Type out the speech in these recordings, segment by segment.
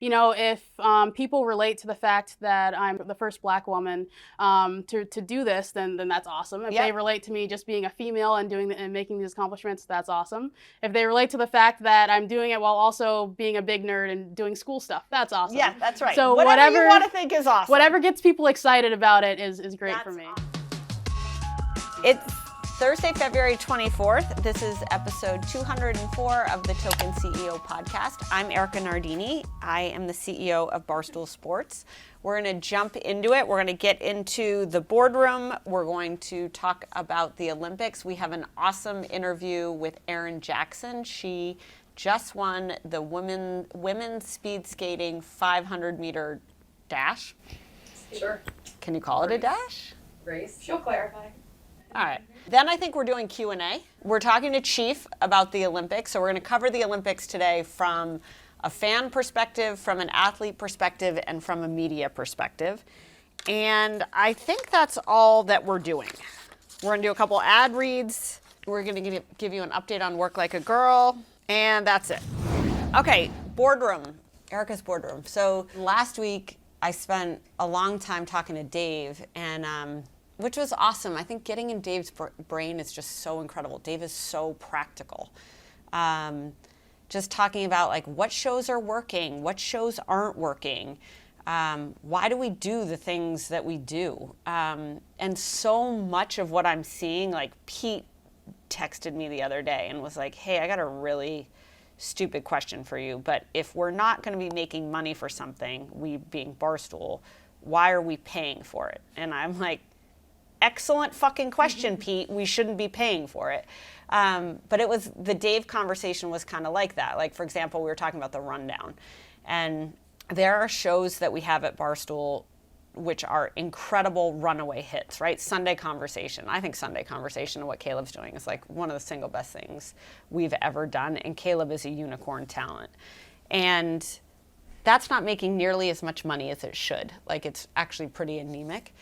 if people relate to the fact that I'm the first Black woman to do this, then that's awesome. If they relate to me just being a female and and making these accomplishments, that's awesome. If they relate to the fact that I'm doing it while also being a big nerd and doing school stuff, that's awesome. Yeah, that's right. So whatever you want to think is awesome. Whatever gets people excited about it is great for me. Awesome. It's Thursday, February 24th. This is episode 204 of the Token CEO podcast. I'm Erika Nardini. I am the CEO of Barstool Sports. We're going to jump into it. We're going to get into the boardroom. We're going to talk about the Olympics. We have an awesome interview with Erin Jackson. She just won the women's speed skating 500-meter dash. Sure. Can you call it a dash? Race. She'll clarify. All right. Then I think we're doing Q&A. We're talking to Chief about the Olympics. So we're going to cover the Olympics today from a fan perspective, from an athlete perspective, and from a media perspective. And I think that's all that we're doing. We're going to do a couple ad reads. We're going to give you an update on Work Like a Girl. And that's it. Okay, boardroom. Erika's boardroom. So last week, I spent a long time talking to Dave, and which was awesome. I think getting in Dave's brain is just so incredible. Dave is so practical. Just talking about like what shows are working, what shows aren't working, why do we do the things that we do? And so much of what I'm seeing, like Pete texted me the other day and was like, hey, I got a really stupid question for you, but if we're not going to be making money for something, we being Barstool, why are we paying for it? And I'm like, excellent fucking question, Pete. We shouldn't be paying for it. But it was, the Dave conversation was kind of like that. Like, for example, we were talking about the rundown. And there are shows that we have at Barstool which are incredible runaway hits, right? Sunday Conversation. I think Sunday Conversation and what Caleb's doing is like one of the single best things we've ever done. And Caleb is a unicorn talent. And that's not making nearly as much money as it should. Like, it's actually pretty anemic.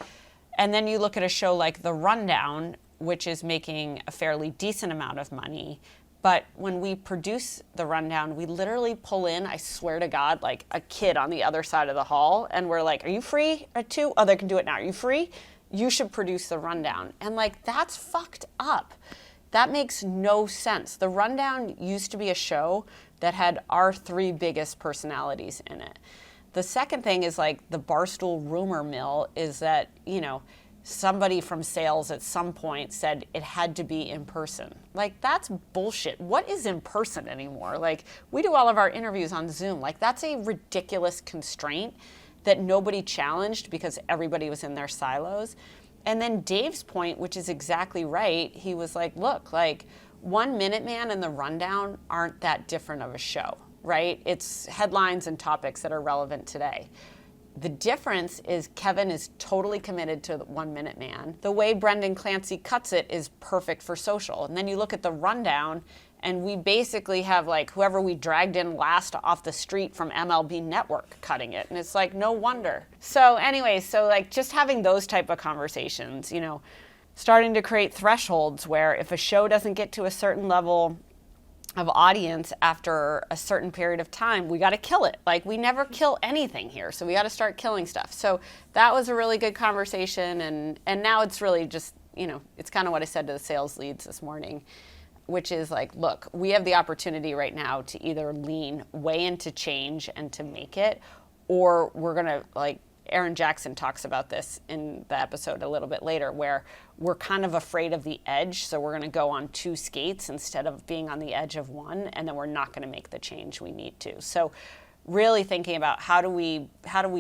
And then you look at a show like The Rundown, which is making a fairly decent amount of money. But when we produce The Rundown, we literally pull in, I swear to God, like a kid on the other side of the hall. And we're like, are you free at 2? Oh, they can do it now. Are you free? You should produce The Rundown. And like, that's fucked up. That makes no sense. The Rundown used to be a show that had our 3 biggest personalities in it. The second thing is like the Barstool rumor mill is that, somebody from sales at some point said it had to be in person. Like, that's bullshit. What is in person anymore? Like, we do all of our interviews on Zoom. Like, that's a ridiculous constraint that nobody challenged because everybody was in their silos. And then Dave's point, which is exactly right, he was like, look, like 1 Minute Man and The Rundown aren't that different of a show. Right? It's headlines and topics that are relevant today. The difference is Kevin is totally committed to the 1 Minute Man. The way Brendan Clancy cuts it is perfect for social. And then you look at The Rundown, and we basically have like whoever we dragged in last off the street from MLB Network cutting it. And it's like, no wonder. So anyway, so like just having those type of conversations, starting to create thresholds where if a show doesn't get to a certain level of audience after a certain period of time, we got to kill it. Like, we never kill anything here, so we got to start killing stuff. So that was a really good conversation, and now it's really just, it's kind of what I said to the sales leads this morning, which is like, look, we have the opportunity right now to either lean way into change and to make it, or we're going to, like, Erin Jackson talks about this in the episode a little bit later, where we're kind of afraid of the edge, so we're going to go on 2 skates instead of being on the edge of 1, and then we're not going to make the change we need to. So really thinking about how do we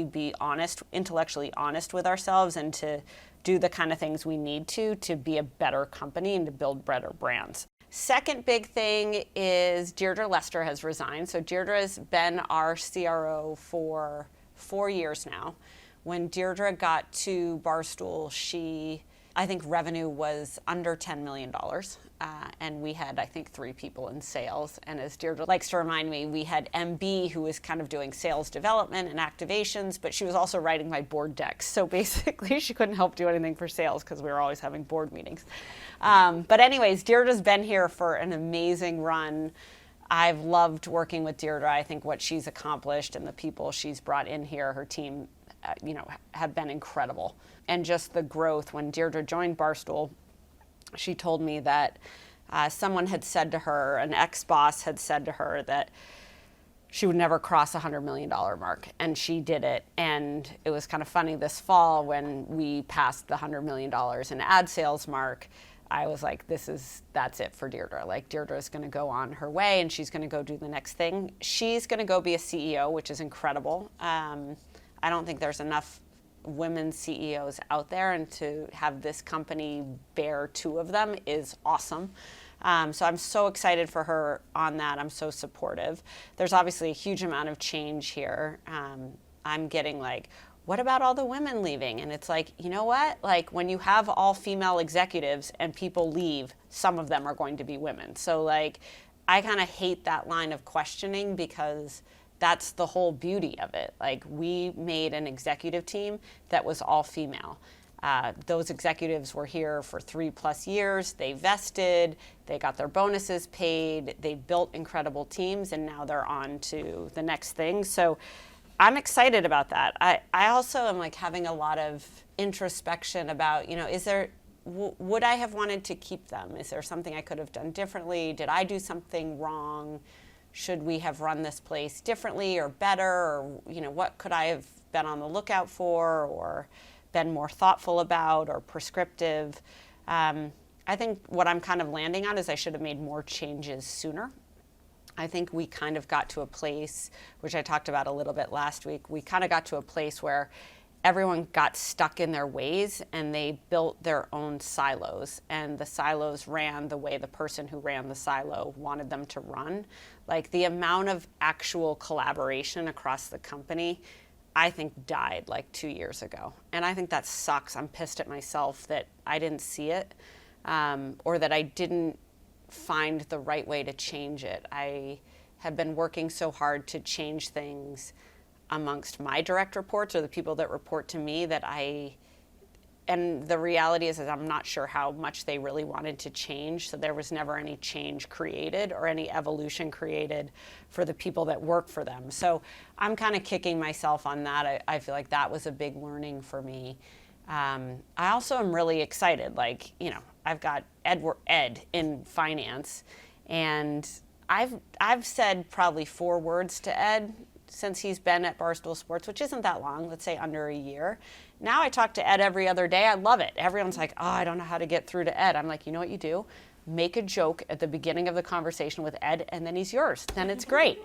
be honest, intellectually honest with ourselves, and to do the kind of things we need to be a better company and to build better brands. Second big thing is Deirdre Lester has resigned. So Deirdre has been our CRO for 4 years now. When Deirdre got to Barstool, I think revenue was under $10 million. And we had, I think, 3 people in sales. And as Deirdre likes to remind me, we had MB, who was kind of doing sales development and activations, but she was also writing my board decks. So basically, she couldn't help do anything for sales because we were always having board meetings. But anyways, Deirdre's been here for an amazing run. I've loved working with Deirdre. I think what she's accomplished and the people she's brought in here, her team, have been incredible. And just the growth. When Deirdre joined Barstool, she told me that someone had said to her, an ex-boss had said to her that she would never cross a $100 million mark, and she did it. And it was kind of funny this fall when we passed the $100 million in ad sales mark. I was like, that's it for Deirdre. Like, Deirdre's going to go on her way, and she's going to go do the next thing. She's going to go be a CEO, which is incredible. I don't think there's enough women CEOs out there, and to have this company bear two of them is awesome. So I'm so excited for her on that. I'm so supportive. There's obviously a huge amount of change here. I'm getting like, what about all the women leaving? And it's like, you know what? Like, when you have all female executives and people leave, some of them are going to be women. So like, I kind of hate that line of questioning, because that's the whole beauty of it. Like, we made an executive team that was all female. Those executives were here for 3+ years. They vested, they got their bonuses paid, they built incredible teams, and now they're on to the next thing. So I'm excited about that. I also am like having a lot of introspection about, would I have wanted to keep them? Is there something I could have done differently? Did I do something wrong? Should we have run this place differently or better? Or, what could I have been on the lookout for, or been more thoughtful about, or prescriptive? I think what I'm kind of landing on is I should have made more changes sooner. I think we kind of got to a place, which I talked about a little bit last week, we kind of got to a place where everyone got stuck in their ways and they built their own silos, and the silos ran the way the person who ran the silo wanted them to run. Like, the amount of actual collaboration across the company, I think, died like 2 years ago. And I think that sucks. I'm pissed at myself that I didn't see it, or that I didn't find the right way to change it. I have been working so hard to change things amongst my direct reports, or the people that report to me, and the reality is I'm not sure how much they really wanted to change. So there was never any change created or any evolution created for the people that work for them. So I'm kind of kicking myself on that. I feel like that was a big learning for me. I also am really excited. Like, I've got Ed in finance, and I've said probably 4 words to Ed since he's been at Barstool Sports, which isn't that long, let's say under a year. Now I talk to Ed every other day. I love it. Everyone's like, I don't know how to get through to Ed. I'm like, you know what you do? Make a joke at the beginning of the conversation with Ed, and then he's yours. Then it's great.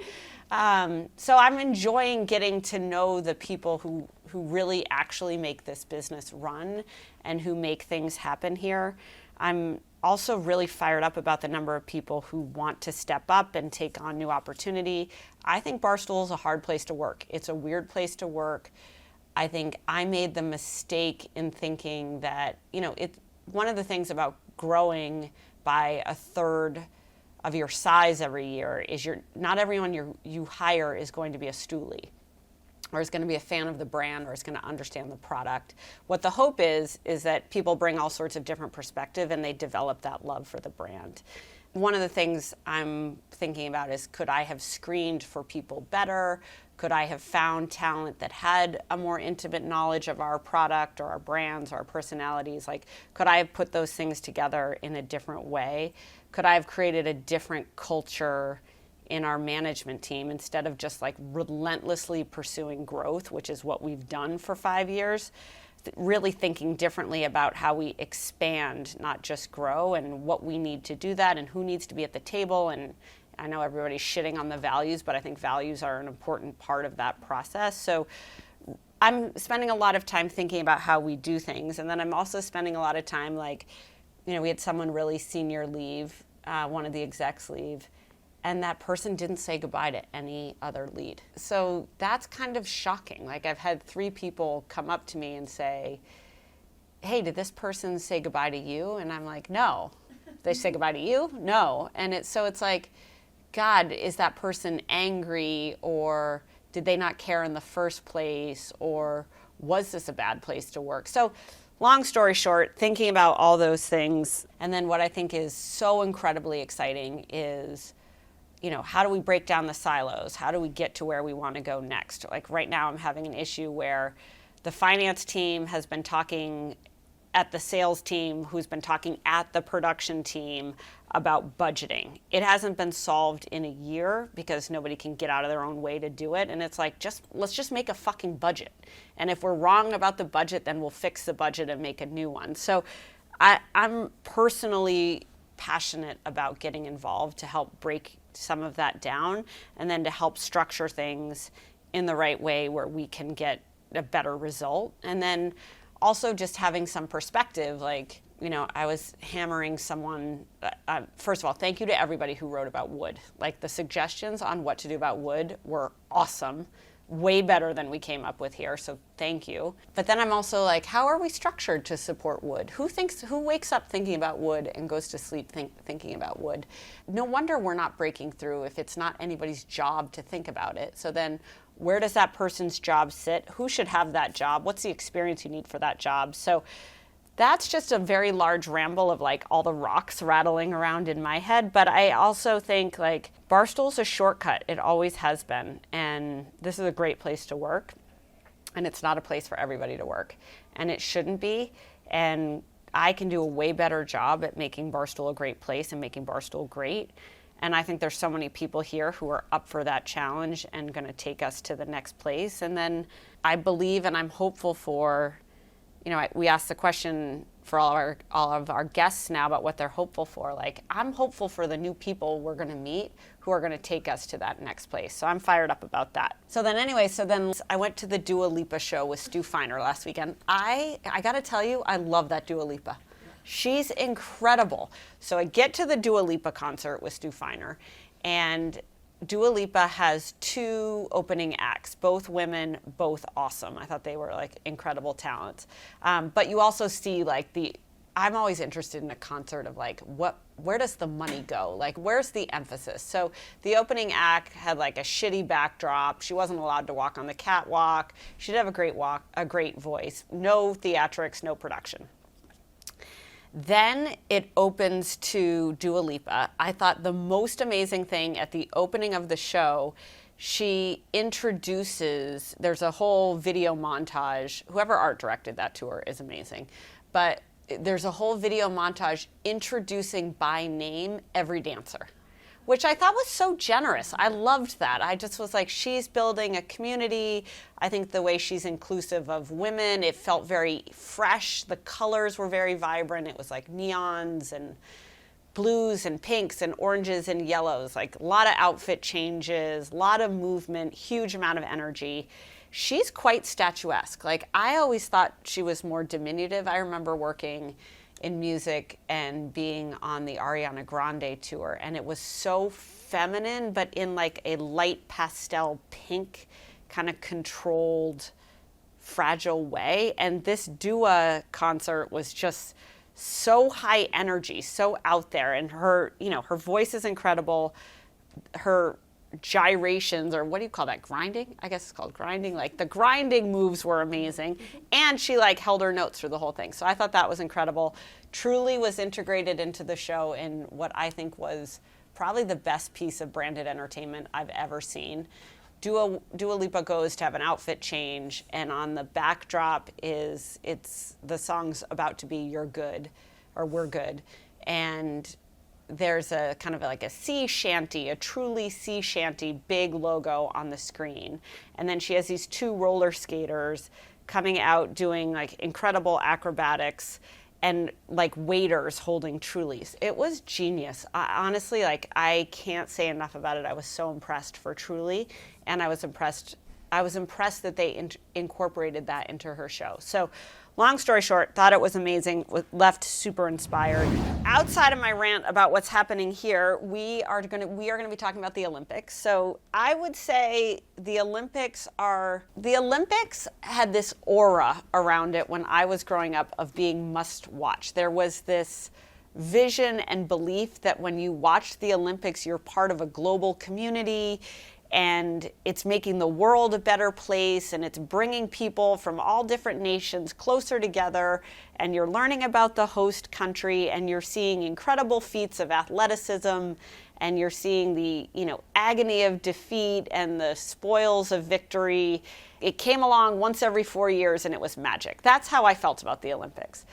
So I'm enjoying getting to know the people who really actually make this business run and who make things happen here. I'm also really fired up about the number of people who want to step up and take on new opportunity. I think Barstool is a hard place to work. It's a weird place to work. I think I made the mistake in thinking that, one of the things about growing by a third of your size every year is not everyone you hire is going to be a stoolie, or is going to be a fan of the brand, or is going to understand the product. What the hope is that people bring all sorts of different perspective and they develop that love for the brand. One of the things I'm thinking about is, could I have screened for people better? Could I have found talent that had a more intimate knowledge of our product or our brands or our personalities? Like, could I have put those things together in a different way? Could I have created a different culture in our management team instead of just like relentlessly pursuing growth, which is what we've done for 5 years? Really thinking differently about how we expand, not just grow, and what we need to do that, and who needs to be at the table. And I know everybody's shitting on the values, but I think values are an important part of that process. So I'm spending a lot of time thinking about how we do things. And then I'm also spending a lot of time, like, we had someone really senior leave, one of the execs leave, and that person didn't say goodbye to any other lead. So that's kind of shocking. Like, I've had 3 people come up to me and say, hey, did this person say goodbye to you? And I'm like, no. They say goodbye to you? No. And it's like, God, is that person angry, or did they not care in the first place, or was this a bad place to work? So long story short, thinking about all those things. And then what I think is so incredibly exciting is, how do we break down the silos? How do we get to where we want to go next? Like right now I'm having an issue where the finance team has been talking at the sales team, who's been talking at the production team about budgeting. It hasn't been solved in a year because nobody can get out of their own way to do it. And it's like, let's just make a fucking budget. And if we're wrong about the budget, then we'll fix the budget and make a new one. So I'm personally passionate about getting involved to help break some of that down and then to help structure things in the right way where we can get a better result. And then also just having some perspective, like, I was hammering someone, first of all, thank you to everybody who wrote about wood. Like the suggestions on what to do about wood were awesome, way better than we came up with here, so thank you. But then I'm also like, how are we structured to support wood? Who wakes up thinking about wood and goes to sleep thinking about wood? No wonder we're not breaking through if it's not anybody's job to think about it. So then where does that person's job sit? Who should have that job? What's the experience you need for that job? So that's just a very large ramble of like all the rocks rattling around in my head. But I also think like Barstool's a shortcut. It always has been. And this is a great place to work. And it's not a place for everybody to work. And it shouldn't be. And I can do a way better job at making Barstool a great place and making Barstool great. And I think there's so many people here who are up for that challenge and going to take us to the next place. And then I believe and I'm hopeful for, we asked the question for all of our guests now about what they're hopeful for. Like, I'm hopeful for the new people we're going to meet who are going to take us to that next place. So I'm fired up about that. So then I went to the Dua Lipa show with Stu Feiner last weekend. I got to tell you, I love that Dua Lipa. She's incredible. So I get to the Dua Lipa concert with Stu Feiner, and Dua Lipa has 2 opening acts, both women, both awesome. I thought they were like incredible talents. But you also see like I'm always interested in a concert of like, where does the money go? Like, where's the emphasis? So the opening act had like a shitty backdrop. She wasn't allowed to walk on the catwalk. She did have a great voice. No theatrics, no production. Then it opens to Dua Lipa. I thought the most amazing thing at the opening of the show, she introduces, there's a whole video montage. Whoever art directed that tour is amazing. But there's a whole video montage introducing by name every dancer, which I thought was so generous. I loved that. I just was like, she's building a community. I think the way she's inclusive of women, it felt very fresh. The colors were very vibrant. It was like neons and blues and pinks and oranges and yellows, like a lot of outfit changes, a lot of movement, huge amount of energy. She's quite statuesque. Like, I always thought she was more diminutive. I remember working in music and being on the Ariana Grande tour, and it was so feminine, but in like a light pastel pink, kind of controlled, fragile way. And this Dua concert was just so high energy, so out there, and her voice is incredible. Her gyrations, or what do you call that, grinding? I guess it's called grinding. Like, the grinding moves were amazing, and she like held her notes through the whole thing. So I thought that was incredible. Truly was integrated into the show in what I think was probably the best piece of branded entertainment I've ever seen. Dua Lipa goes to have an outfit change, and on the backdrop it's the song's about to be You're Good, or We're Good, and there's a kind of like a sea shanty, a truly sea shanty big logo on the screen. And then she has these 2 roller skaters coming out doing like incredible acrobatics and like waiters holding Trulies. It was genius. Honestly, like, I can't say enough about it. I was so impressed for Truly, and I was impressed that they incorporated that into her show. So long story short, thought it was amazing, left super inspired. Outside of my rant about what's happening here, we are going to be talking about the Olympics. So I would say the Olympics had this aura around it when I was growing up of being must watch. There was this vision and belief that when you watched the Olympics, you're part of a global community, and it's making the world a better place, and it's bringing people from all different nations closer together, and you're learning about the host country, and you're seeing incredible feats of athleticism, and you're seeing the, agony of defeat and the spoils of victory. It came along once every 4 years, and it was magic. That's how I felt about the Olympics.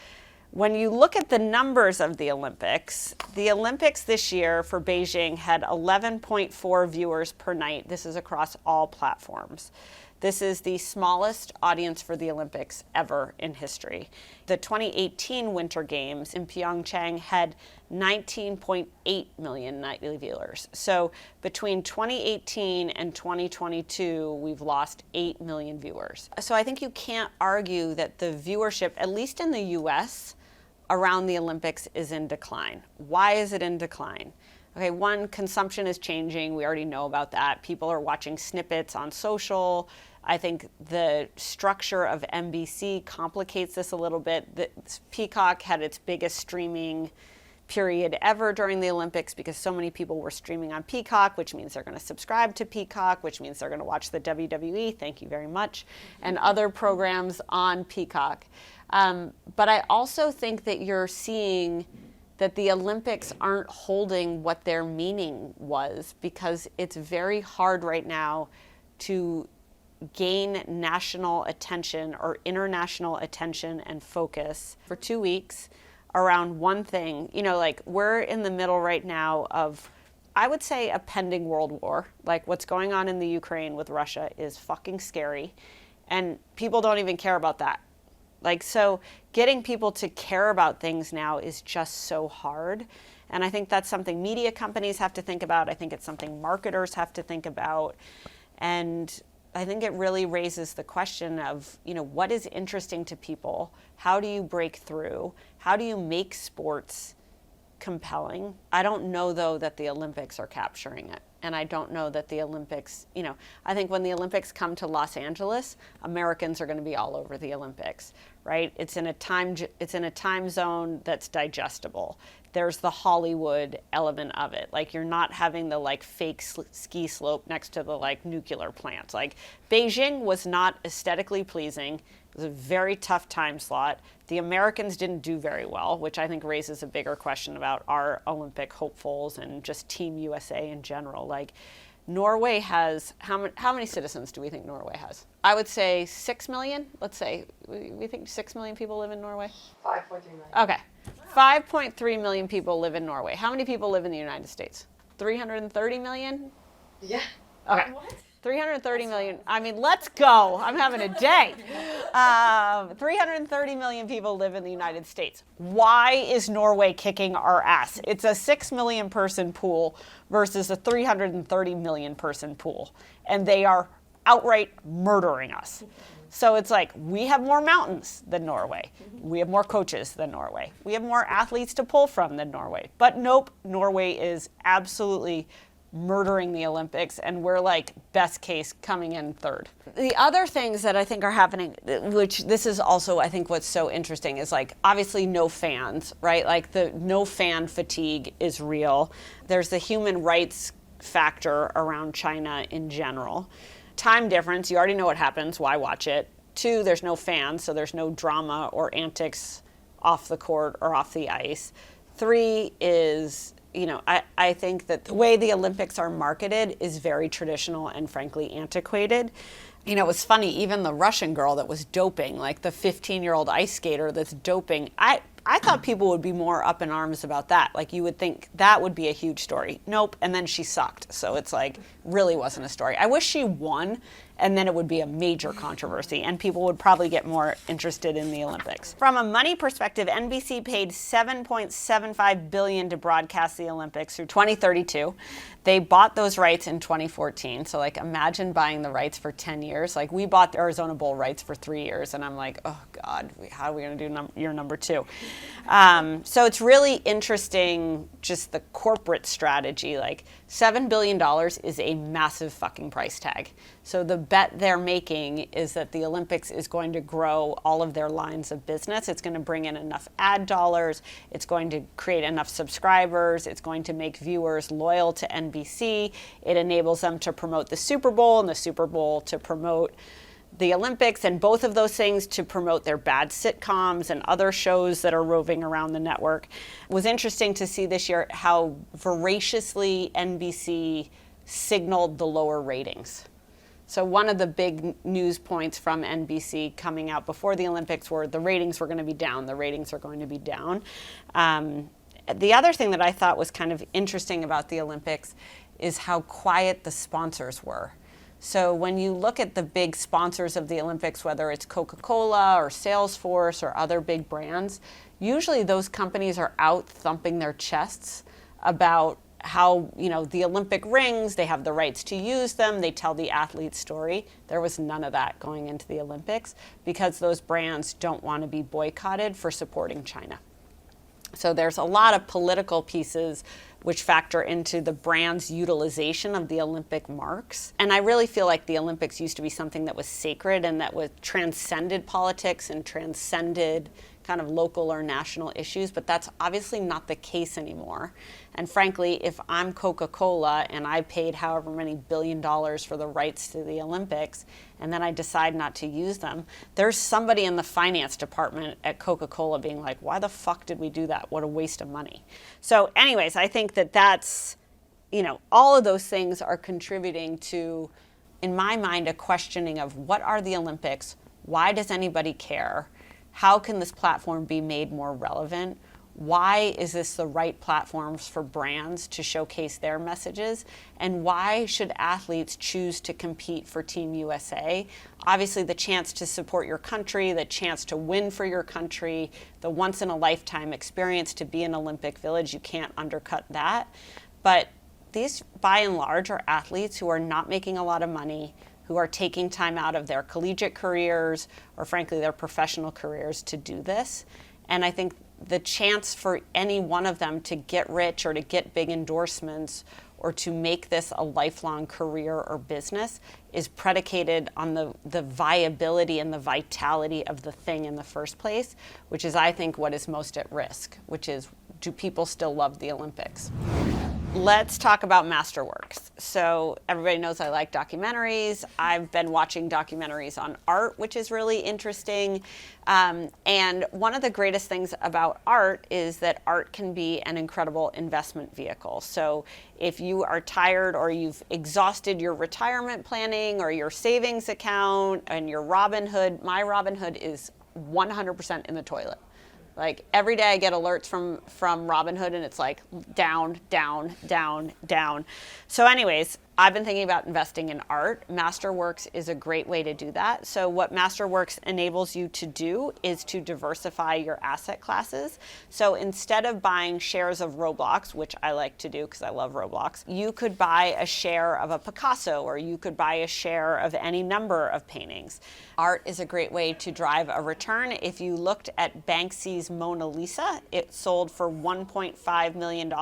When you look at the numbers of the Olympics this year for Beijing had 11.4 viewers per night. This is across all platforms. This is the smallest audience for the Olympics ever in history. The 2018 Winter Games in Pyeongchang had 19.8 million nightly viewers. So between 2018 and 2022, we've lost 8 million viewers. So I think you can't argue that the viewership, at least in the US, around the Olympics is in decline. Why is it in decline? Okay, one, consumption is changing. We already know about that. People are watching snippets on social. I think the structure of NBC complicates this a little bit. Peacock had its biggest streaming period ever during the Olympics because so many people were streaming on Peacock, which means they're going to subscribe to Peacock, which means they're going to watch the WWE, thank you very much, and other programs on Peacock. But I also think that you're seeing that the Olympics aren't holding what their meaning was, because it's very hard right now to gain national attention or international attention and focus for 2 weeks around one thing. We're in the middle right now of, I would say, a pending world war. Like, what's going on in the Ukraine with Russia is fucking scary, and people don't even care about that. So getting people to care about things now is just so hard. And I think that's something media companies have to think about. I think it's something marketers have to think about. And I think it really raises the question of, what is interesting to people? How do you break through? How do you make sports compelling? I don't know, though, that the Olympics are capturing it. And I don't know that the Olympics, I think when the Olympics come to Los Angeles, Americans are going to be all over the Olympics, right? It's in a time zone that's digestible. There's the Hollywood element of it. You're not having the fake ski slope next to the nuclear plants. Beijing was not aesthetically pleasing. It was a very tough time slot. The Americans didn't do very well, which I think raises a bigger question about our Olympic hopefuls and just Team USA in general. Norway has, how many citizens do we think Norway has? I would say 6 million. Let's say, we think 6 million people live in Norway? 5.3 million. Okay. 5.3 million people live in Norway. How many people live in the United States? 330 million? Yeah. Okay. What? 330 million. I mean, let's go. I'm having a day. 330 million people live in the United States. Why is Norway kicking our ass? It's a 6 million person pool versus a 330 million person pool. And they are outright murdering us. So it's we have more mountains than Norway. We have more coaches than Norway. We have more athletes to pull from than Norway. But nope, Norway is absolutely murdering the Olympics, and we're best case coming in third. The other things that I think are happening, which this is also I think what's so interesting, is obviously no fans, right? The no fan fatigue is real. There's the human rights factor around China in general. Time difference, you already know what happens, why watch it? 2, there's no fans, so there's no drama or antics off the court or off the ice. 3 is, I think that the way the Olympics are marketed is very traditional and frankly antiquated. It was funny, even the Russian girl that was doping, the 15-year-old ice skater that's doping, I thought people would be more up in arms about that. You would think that would be a huge story. Nope, and then she sucked. So it's really wasn't a story. I wish she won, and then it would be a major controversy, and people would probably get more interested in the Olympics. From a money perspective, NBC paid $7.75 billion to broadcast the Olympics through 2032. They bought those rights in 2014. So imagine buying the rights for 10 years. We bought the Arizona Bowl rights for 3 years, and I'm oh God, how are we going to do year number 2? So it's really interesting just the corporate strategy, like $7 billion is a massive fucking price tag. So the bet they're making is that the Olympics is going to grow all of their lines of business. It's going to bring in enough ad dollars. It's going to create enough subscribers. It's going to make viewers loyal to NBC. It enables them to promote the Super Bowl, and the Super Bowl to promote the Olympics, and both of those things to promote their bad sitcoms and other shows that are roving around the network. It was interesting to see this year how voraciously NBC signaled the lower ratings. So one of the big news points from NBC coming out before the Olympics were the ratings were going to be down. The ratings are going to be down. The other thing that I thought was kind of interesting about the Olympics is how quiet the sponsors were. So when you look at the big sponsors of the Olympics, whether it's Coca-Cola or Salesforce or other big brands, usually those companies are out thumping their chests about how, the Olympic rings, they have the rights to use them, they tell the athlete's story. There was none of that going into the Olympics because those brands don't want to be boycotted for supporting China. So there's a lot of political pieces which factor into the brand's utilization of the Olympic marks. And I really feel like the Olympics used to be something that was sacred and that was transcended politics and transcended kind of local or national issues, but that's obviously not the case anymore. And frankly, if I'm Coca-Cola and I paid however many $1 billion for the rights to the Olympics, and then I decide not to use them, there's somebody in the finance department at Coca-Cola being like, why the fuck did we do that? What a waste of money. So anyways, I think that that's, all of those things are contributing to, in my mind, a questioning of what are the Olympics? Why does anybody care? How can this platform be made more relevant? Why is this the right platforms for brands to showcase their messages? And why should athletes choose to compete for Team USA? Obviously, the chance to support your country, the chance to win for your country, the once-in-a-lifetime experience to be an Olympic Village, you can't undercut that. But these, by and large, are athletes who are not making a lot of money, who are taking time out of their collegiate careers or frankly their professional careers to do this. And I think the chance for any one of them to get rich or to get big endorsements or to make this a lifelong career or business is predicated on the viability and the vitality of the thing in the first place, which is, I think, what is most at risk, which is, do people still love the Olympics? Let's talk about Masterworks. So everybody knows I like documentaries. I've been watching documentaries on art, which is really interesting. And one of the greatest things about art is that art can be an incredible investment vehicle. So if you are tired or you've exhausted your retirement planning or your savings account and your Robinhood, my Robinhood is 100% in the toilet. Like every day I get alerts from Robinhood and it's like down, down, down, down. So anyways, I've been thinking about investing in art. Masterworks is a great way to do that. So what Masterworks enables you to do is to diversify your asset classes. So instead of buying shares of Roblox, which I like to do because I love Roblox, you could buy a share of a Picasso or you could buy a share of any number of paintings. Art is a great way to drive a return. If you looked at Banksy's Mona Lisa, it sold for $1.5 million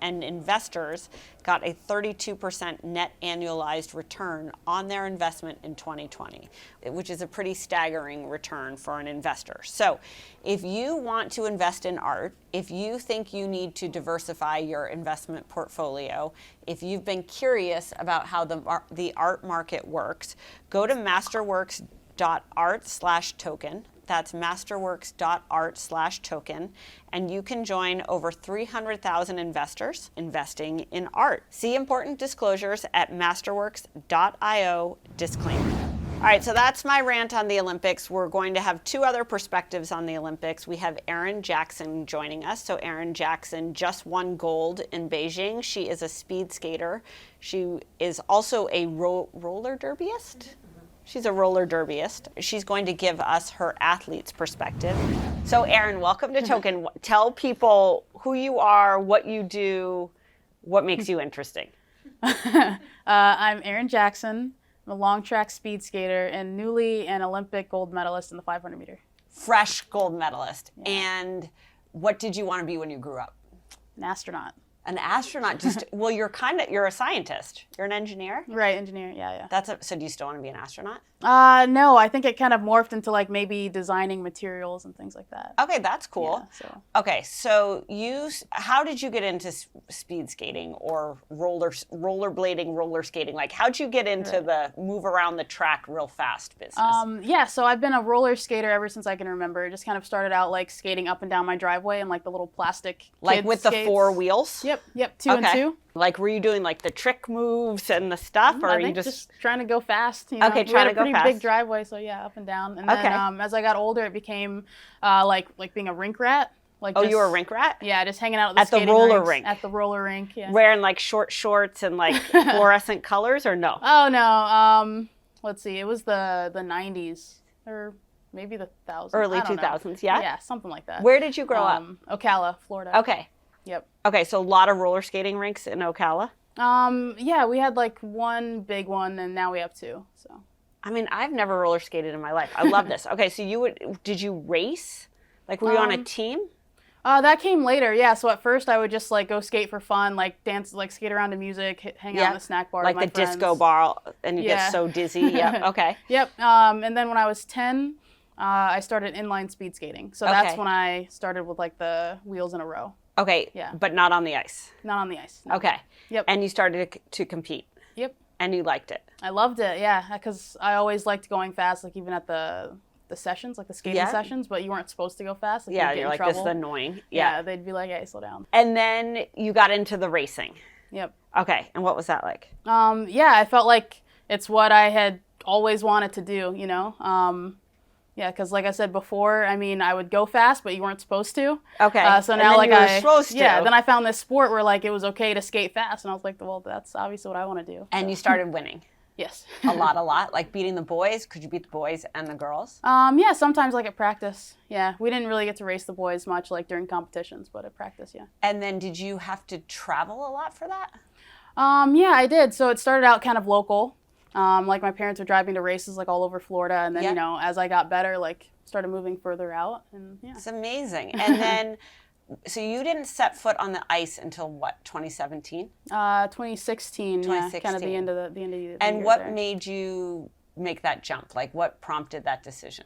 and investors got a 32% net annualized return on their investment in 2020, which is a pretty staggering return for an investor. So if you want to invest in art, if you think you need to diversify your investment portfolio, if you've been curious about how the art market works, go to masterworks.art/token. That's masterworks.art/token, and you can join over 300,000 investors investing in art. See important disclosures at masterworks.io disclaimer. All right, so that's my rant on the Olympics. We're going to have two other perspectives on the Olympics. We have Erin Jackson joining us. So Erin Jackson just won gold in Beijing. She is a speed skater. She is also a roller derbyist. She's a roller derbyist. She's going to give us her athlete's perspective. So Erin, welcome to Token. Tell people who you are, what you do, what makes you interesting. I'm Erin Jackson. I'm a long track speed skater and newly an Olympic gold medalist in the 500 meter. Fresh gold medalist. Yeah. And what did you want to be when you grew up? An astronaut. An astronaut, well, you're a scientist. You're an engineer? Right, engineer, yeah. So do you still want to be an astronaut? No, I think it kind of morphed into like maybe designing materials and things like that. Okay, that's cool. Yeah, so. Okay, so how did you get into speed skating or rollerblading, roller skating? Like, how'd you get into the move around the track real fast business? Yeah, so I've been a roller skater ever since I can remember. It just kind of started out like skating up and down my driveway and like the little plastic like kid with skates. the 4 wheels? Yep, two and two. Like, were you doing like the trick moves and the stuff, or I are you think just trying to go fast? You know? Okay, We trying had to go a pretty fast. big driveway, so yeah, up and down. And then as I got older, it became like being a rink rat. Like you were a rink rat? Yeah, just hanging out at the At the skating roller rinks, rink. At the roller rink, yeah. Wearing like short shorts and like fluorescent colors, or no? Oh no, let's see, it was the 90s or maybe the 1000s. Early I don't know. 2000s, yeah? Yeah, something like that. Where did you grow up? Ocala, Florida. Okay. Yep. Okay, so a lot of roller skating rinks in Ocala? Yeah, we had like one big one, and now we have two. So. I mean, I've never roller skated in my life. I love this. Okay, so did you race? Like, were you on a team? That came later, yeah. So at first I would just like go skate for fun, like dance, like skate around to music, hang out in the snack bar like with my the friends. disco bar, and you get so dizzy. Yep. Okay. Yep. And then when I was 10, I started inline speed skating. So that's when I started with like the wheels in a row. Okay. Yeah. But not on the ice. Not on the ice. No. Okay. Yep. And you started to compete. Yep. And you liked it. I loved it, yeah, because I always liked going fast, like even at the sessions, like the skating sessions, but you weren't supposed to go fast. Like, Yeah, you'd get you're in like, trouble. this is annoying. Yeah, they'd be like, hey, slow down. And then you got into the racing. Yep. Okay, and what was that like? Yeah, I felt like it's what I had always wanted to do, you know? Yeah, because like I said before, I mean, I would go fast, but you weren't supposed to. Okay. So And now, then like you were supposed to. Yeah. Then I found this sport where like it was okay to skate fast, and I was like, well, that's obviously what I want to do. And you started winning. Yes. a lot. Like beating the boys. Could you beat the boys and the girls? Yeah, sometimes like at practice. Yeah, we didn't really get to race the boys much like during competitions, but at practice, yeah. And then did you have to travel a lot for that? Yeah, I did. So it started out kind of local. Like my parents were driving to races like all over Florida, and then you know, as I got better, like started moving further out, and yeah. It's amazing. And then, so you didn't set foot on the ice until what? 2017. 2016. 2016. Yeah, kind of the end of the year. And what there. made you make that jump? Like, what prompted that decision?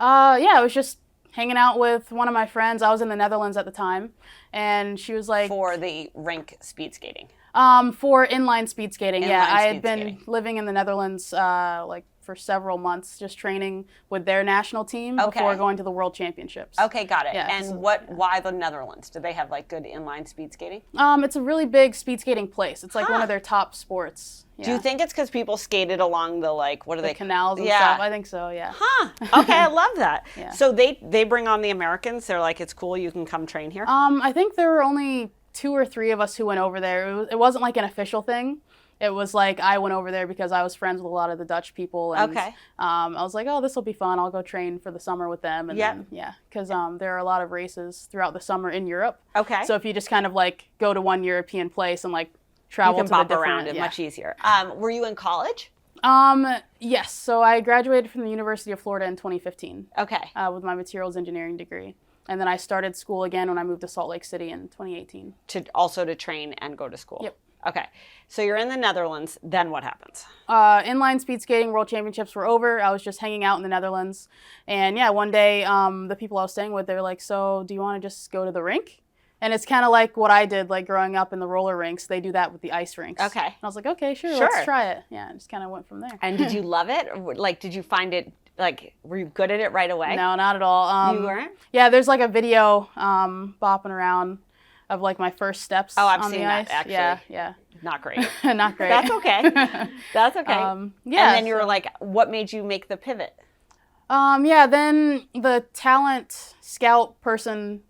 Yeah, I was just hanging out with one of my friends. I was in the Netherlands at the time, and she was like, For the rink speed skating. For inline speed skating. Yeah, I had been living in the Netherlands like for several months, just training with their national team before going to the World Championships. Okay, got it. Yeah, and so, why the Netherlands? Do they have like good inline speed skating? It's a really big speed skating place. It's like one of their top sports. Yeah. Do you think it's because people skated along the like the canals and stuff? I think so. Yeah. Huh. Okay, I love that. Yeah. So they bring on the Americans. They're like, it's cool. You can come train here. I think there were only 2 or 3 of us who went over there. It wasn't like an official thing. It was like I went over there because I was friends with a lot of the Dutch people. And, I was like, oh, this will be fun. I'll go train for the summer with them. And then, because there are a lot of races throughout the summer in Europe. Okay. So if you just kind of like go to one European place and like travel you can to bop the different, around it much easier. Were you in college? Yes. So I graduated from the University of Florida in 2015. Okay. With my materials engineering degree. And then I started school again when I moved to Salt Lake City in 2018. To train and go to school. Yep. Okay. So you're in the Netherlands. Then what happens? Inline speed skating world championships were over. I was just hanging out in the Netherlands. And yeah, one day the people I was staying with, they were like, so do you want to just go to the rink? And it's kind of like what I did, like growing up in the roller rinks. They do that with the ice rinks. Okay. And I was like, okay, sure, let's try it. Yeah, I just kind of went from there. And did you love it? Or, like, did you find it, like, were you good at it right away? No, not at all. You weren't? Yeah, there's like a video bopping around of like my first steps I've on seen the that, ice. actually. Yeah. Not great. Not great. That's okay. That's okay. Yeah. And then you were like, what made you make the pivot? Yeah, then the talent scout person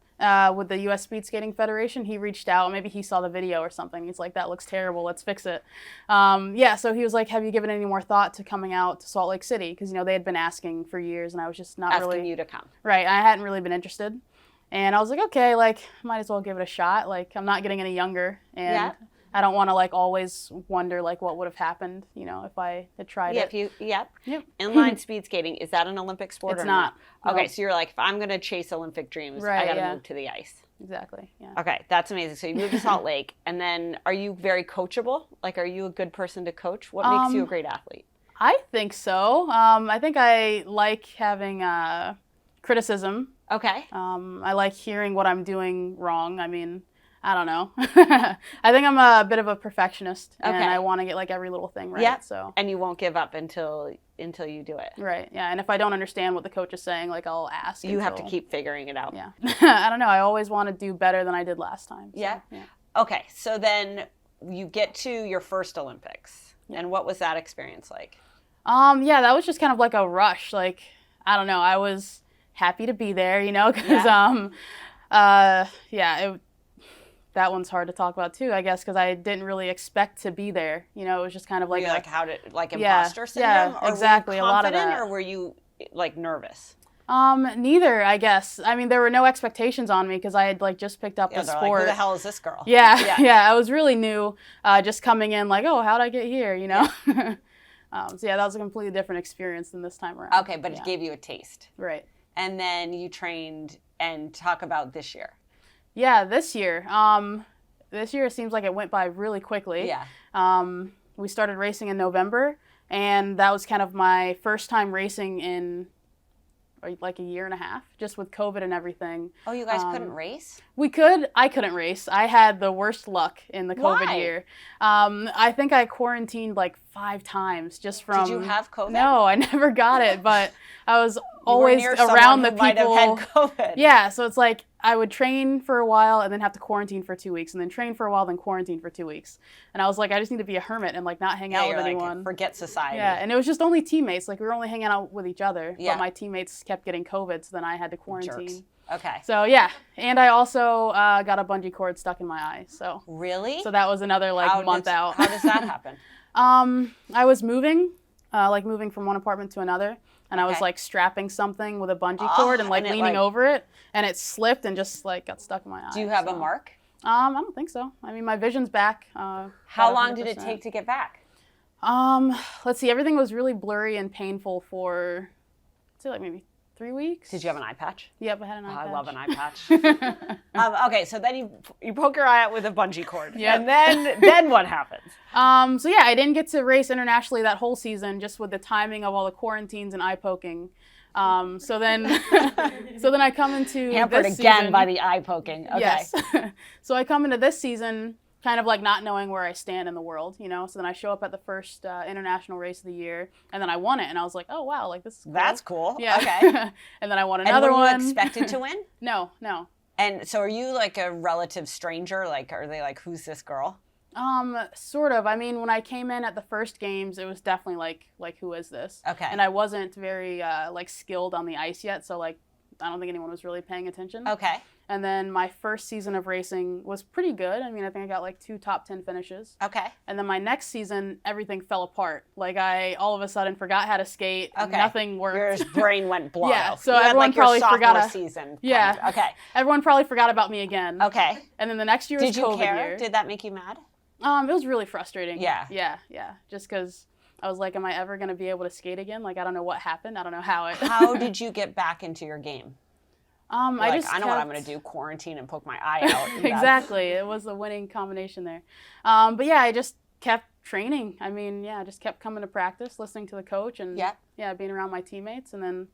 with the U.S. Speed Skating Federation, he reached out. Maybe he saw the video or something. He's like, that looks terrible. Let's fix it. Yeah, so he was like, have you given any more thought to coming out to Salt Lake City? Because, you know, they had been asking for years, and I was just not Asking you to come. Right, I hadn't really been interested. And I was like, okay, like, might as well give it a shot. Like, I'm not getting any younger, and I don't want to, like, always wonder, like, what would have happened, you know, if I had tried it. Yep. Inline speed skating, is that an Olympic sport It's or not? Okay, Nope. so you're like, if I'm going to chase Olympic dreams, Right, I got to move to the ice. exactly. Yeah. Okay, that's amazing. So you moved to Salt Lake, and then are you very coachable? Like, are you a good person to coach? What makes you a great athlete? I think so. I think I like having criticism. Okay. I like hearing what I'm doing wrong. I mean, I don't know. I think I'm a bit of a perfectionist, and I want to get like every little thing right. Yeah. So. And you won't give up until you do it. Right. Yeah. And if I don't understand what the coach is saying, like I'll ask. You have to keep figuring it out. Yeah. I don't know. I always want to do better than I did last time. So, yeah. Okay. So then you get to your first Olympics, and what was that experience like? Yeah, that was just kind of like a rush. Like, I don't know. I was happy to be there, because that one's hard to talk about too, I guess, because I didn't really expect to be there. It was just kind of like imposter syndrome? Yeah, or exactly. Were you a lot of confident, that. or were you like nervous? Neither, I guess. I mean, there were no expectations on me because I had like just picked up the sport. Like, who the hell is this girl? Yeah. I was really new, just coming in like, oh, how'd I get here? So yeah, that was a completely different experience than this time around. Okay, but it gave you a taste. Right. And then you trained, and talk about this year. Yeah, this year. This year it seems like it went by really quickly. Yeah. We started racing in November, and that was kind of my first time racing in like a year and a half, just with COVID and everything. Oh, you guys couldn't race? We could. I couldn't race. I had the worst luck in the COVID year. I think I quarantined like 5 times just from... Did you have COVID? No, I never got it, but I was always around the people. Might have had COVID. Yeah, so it's like I would train for a while and then have to quarantine for 2 weeks, and then train for a while, then quarantine for 2 weeks. And I was like, I just need to be a hermit and like not hang out with anyone. Like, forget society. Yeah, and it was just only teammates. Like we were only hanging out with each other, but my teammates kept getting COVID, so then I had to quarantine. Jerks. Okay. So yeah, and I also got a bungee cord stuck in my eye. So really? So that was another month out. How does that happen? I was moving from one apartment to another, and I was like strapping something with a bungee cord and like leaning over it, and it slipped and just like got stuck in my eye. Do you have a mark? I don't think so. I mean, my vision's back. How long did it take to get back? Let's see. Everything was really blurry and painful for, I'd say like maybe 3 weeks. Did you have an eye patch? Yep, I had an eye patch. I love an eye patch. Okay, so then you poke your eye out with a bungee cord. Yeah. And then what happens? So yeah, I didn't get to race internationally that whole season just with the timing of all the quarantines and eye poking. So then I come into hampered this again season, by the eye poking. Okay. Yes. So I come into this season kind of like not knowing where I stand in the world, So then I show up at the first international race of the year, and then I won it, and I was like, oh wow, like this is cool. That's cool. Yeah. Okay. And then I won another one. And were you expected to win? No. And so are you like a relative stranger? Like, are they like, who's this girl? Sort of. I mean, when I came in at the first games, it was definitely like who is this? Okay. And I wasn't very skilled on the ice yet, so like I don't think anyone was really paying attention. Okay. And then my first season of racing was pretty good. I mean, I think I got like 2 top 10 finishes. Okay. And then my next season, everything fell apart. Like I all of a sudden forgot how to skate. Okay. Nothing worked. Your brain went blank. Yeah. So everyone probably forgot. Season. Yeah. Okay. Everyone probably forgot about me again. Okay. And then the next year was COVID year. Did you care? Did that make you mad? It was really frustrating. Yeah. Yeah. Just because I was like, am I ever going to be able to skate again? Like, I don't know what happened. I don't know how it. How did you get back into your game? I know what I'm going to do, quarantine and poke my eye out. Exactly. It was the winning combination there. But yeah, I just kept training. I mean, yeah, I just kept coming to practice, listening to the coach, and being around my teammates. And then,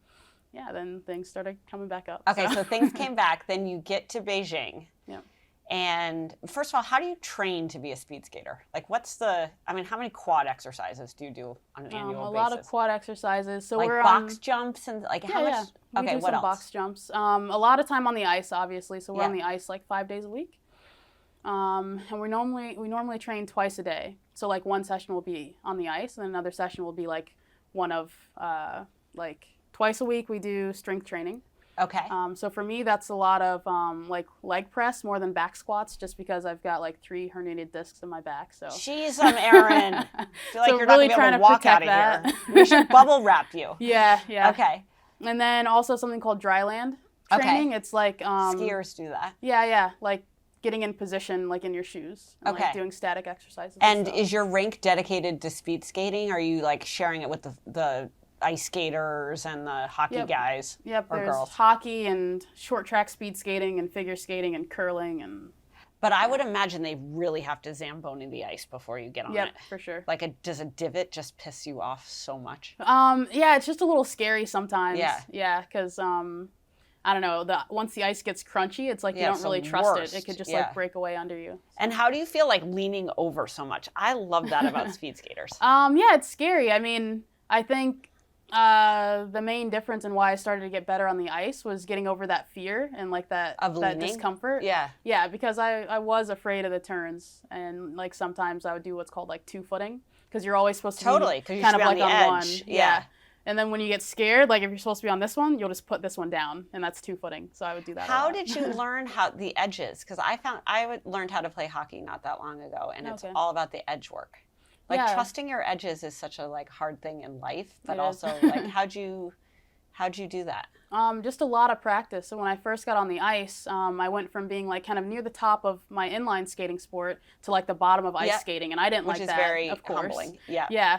then things started coming back up. Okay, so things came back. Then you get to Beijing. Yeah. And first of all, how do you train to be a speed skater? Like, how many quad exercises do you do on an annual basis? A lot of quad exercises. So like we're box jumps and like how much? Yeah. Okay, we do what some else? Box jumps. A lot of time on the ice, obviously. So we're on the ice like 5 days a week. And we normally train twice a day. So like one session will be on the ice, and then another session will be like one of like twice a week we do strength training. Okay. So for me, that's a lot of like leg press more than back squats, just because I've got like 3 herniated discs in my back. So. Jeez, Erin. I feel like so you're really not going to be able to walk out of that. here. We should bubble wrap you. Yeah. Okay. And then also something called dry land training. It's like skiers do that. Yeah. Like getting in position, like in your shoes. And, like doing static exercises. And is your rink dedicated to speed skating? Or are you like sharing it with the ice skaters and the hockey guys or there's girls. Hockey and short track speed skating and figure skating and curling and. But I would imagine they really have to Zamboni the ice before you get on it. Yep, for sure. Like, does a divot just piss you off so much? Yeah, it's just a little scary sometimes. Yeah. Yeah, because, I don't know, once the ice gets crunchy, it's like you don't really trust it. It could just, like, break away under you. And how do you feel, like, leaning over so much? I love that about speed skaters. Yeah, it's scary. I mean, I think the main difference in why I started to get better on the ice was getting over that fear and like that discomfort. Yeah, because I was afraid of the turns, and like sometimes I would do what's called like 2-footing, because you're always supposed to be kind of like on one. Yeah. And then when you get scared, like if you're supposed to be on this one, you'll just put this one down, and that's 2-footing. So I would do that. How did you learn how the edges? Because I learned how to play hockey not that long ago, and it's all about the edge work. Like trusting your edges is such a like hard thing in life, but also like how'd you do that? Just a lot of practice. So when I first got on the ice, I went from being like kind of near the top of my inline skating sport to like the bottom of ice skating, and I didn't like that. Which is very of course. Humbling. Yeah. Yeah.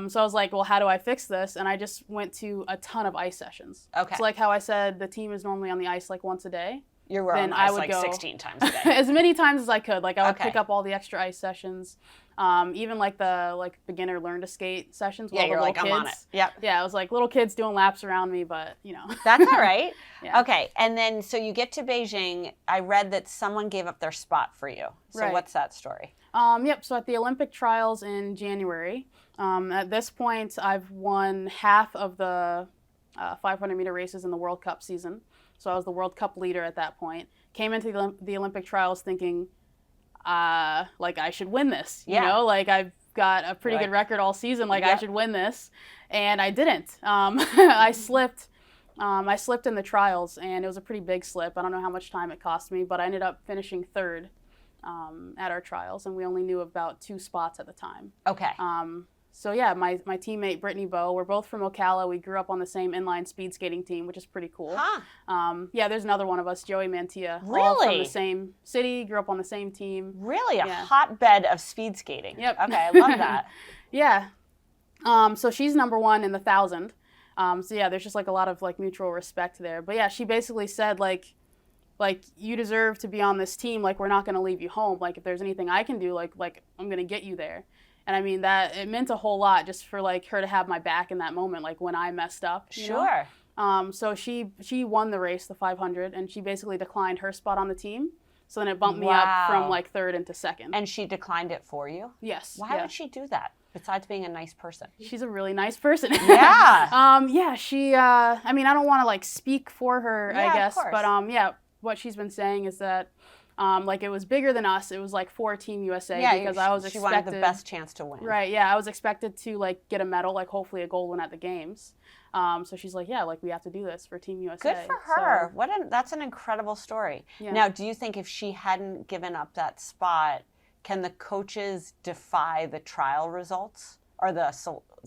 So I was like, well, how do I fix this? And I just went to a ton of ice sessions. Okay. So like how I said, the team is normally on the ice like once a day. You were on ice like 16 times a day. As many times as I could. Like I would pick up all the extra ice sessions. Even like the beginner learn to skate sessions with all the little kids. I'm on it. Yep. Yeah, it was like little kids doing laps around me, but you know. That's all right. Okay, and then so you get to Beijing. I read that someone gave up their spot for you. So what's that story? Yep. So at the Olympic trials in January, at this point I've won half of the 500 meter races in the World Cup season. So I was the World Cup leader at that point. Came into the Olympic trials thinking, like I should win this. You know, like I've got a pretty good record all season. Like I should win this, and I didn't. I slipped. I slipped in the trials, and it was a pretty big slip. I don't know how much time it cost me, but I ended up finishing third at our trials, and we only knew about 2 spots at the time. Okay. So yeah, my teammate Brittany Bowe, we're both from Ocala. We grew up on the same inline speed skating team, which is pretty cool. Huh. Yeah, there's another one of us, Joey Mantilla. Really? All from the same city, grew up on the same team. Really? A hotbed of speed skating. Yep. Okay, I love that. Yeah. So she's number 1 in the 1,000. So yeah, there's just like a lot of like mutual respect there. But yeah, she basically said like you deserve to be on this team. Like we're not going to leave you home. Like if there's anything I can do, like I'm going to get you there. And I mean that it meant a whole lot just for like her to have my back in that moment, like when I messed up. You know? So she won the race, the 500, and she basically declined her spot on the team. So then it bumped me up from like 3rd into 2nd. And she declined it for you? Yes. Why would she do that? Besides being a nice person. She's a really nice person. Yeah. Yeah, she, I mean, I don't want to like speak for her, I guess. Of course. But yeah, what she's been saying is that like it was bigger than us. It was like for Team USA because I was expected. She wanted the best chance to win. Right, yeah. I was expected to like get a medal, like hopefully a gold one at the games. So she's like, yeah, like we have to do this for Team USA. Good for her. So, that's an incredible story. Yeah. Now, do you think if she hadn't given up that spot, can the coaches defy the trial results or the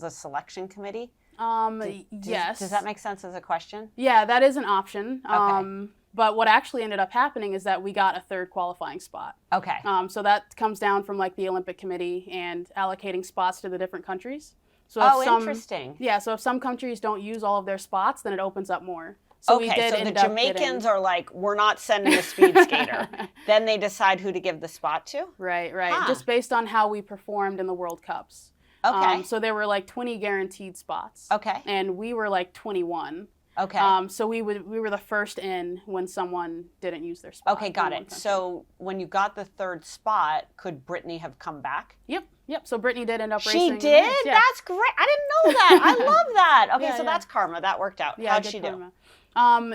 selection committee? Yes. Does that make sense as a question? Yeah, that is an option. Okay. But what actually ended up happening is that we got a 3rd qualifying spot. Okay. So that comes down from like the Olympic Committee and allocating spots to the different countries. So interesting. Yeah, so if some countries don't use all of their spots, then it opens up more. So so the Jamaicans are like, we're not sending a speed skater. Then they decide who to give the spot to? Right. Just based on how we performed in the World Cups. Okay. So there were like 20 guaranteed spots. Okay. And we were like 21. Okay. So we were the first in when someone didn't use their spot. Okay, got it. So when you got the 3rd spot, could Brittany have come back? Yep. So Brittany did end up racing. She did? Yeah. That's great. I didn't know that. I love that. Okay, so that's karma. That worked out. Yeah, how'd she do?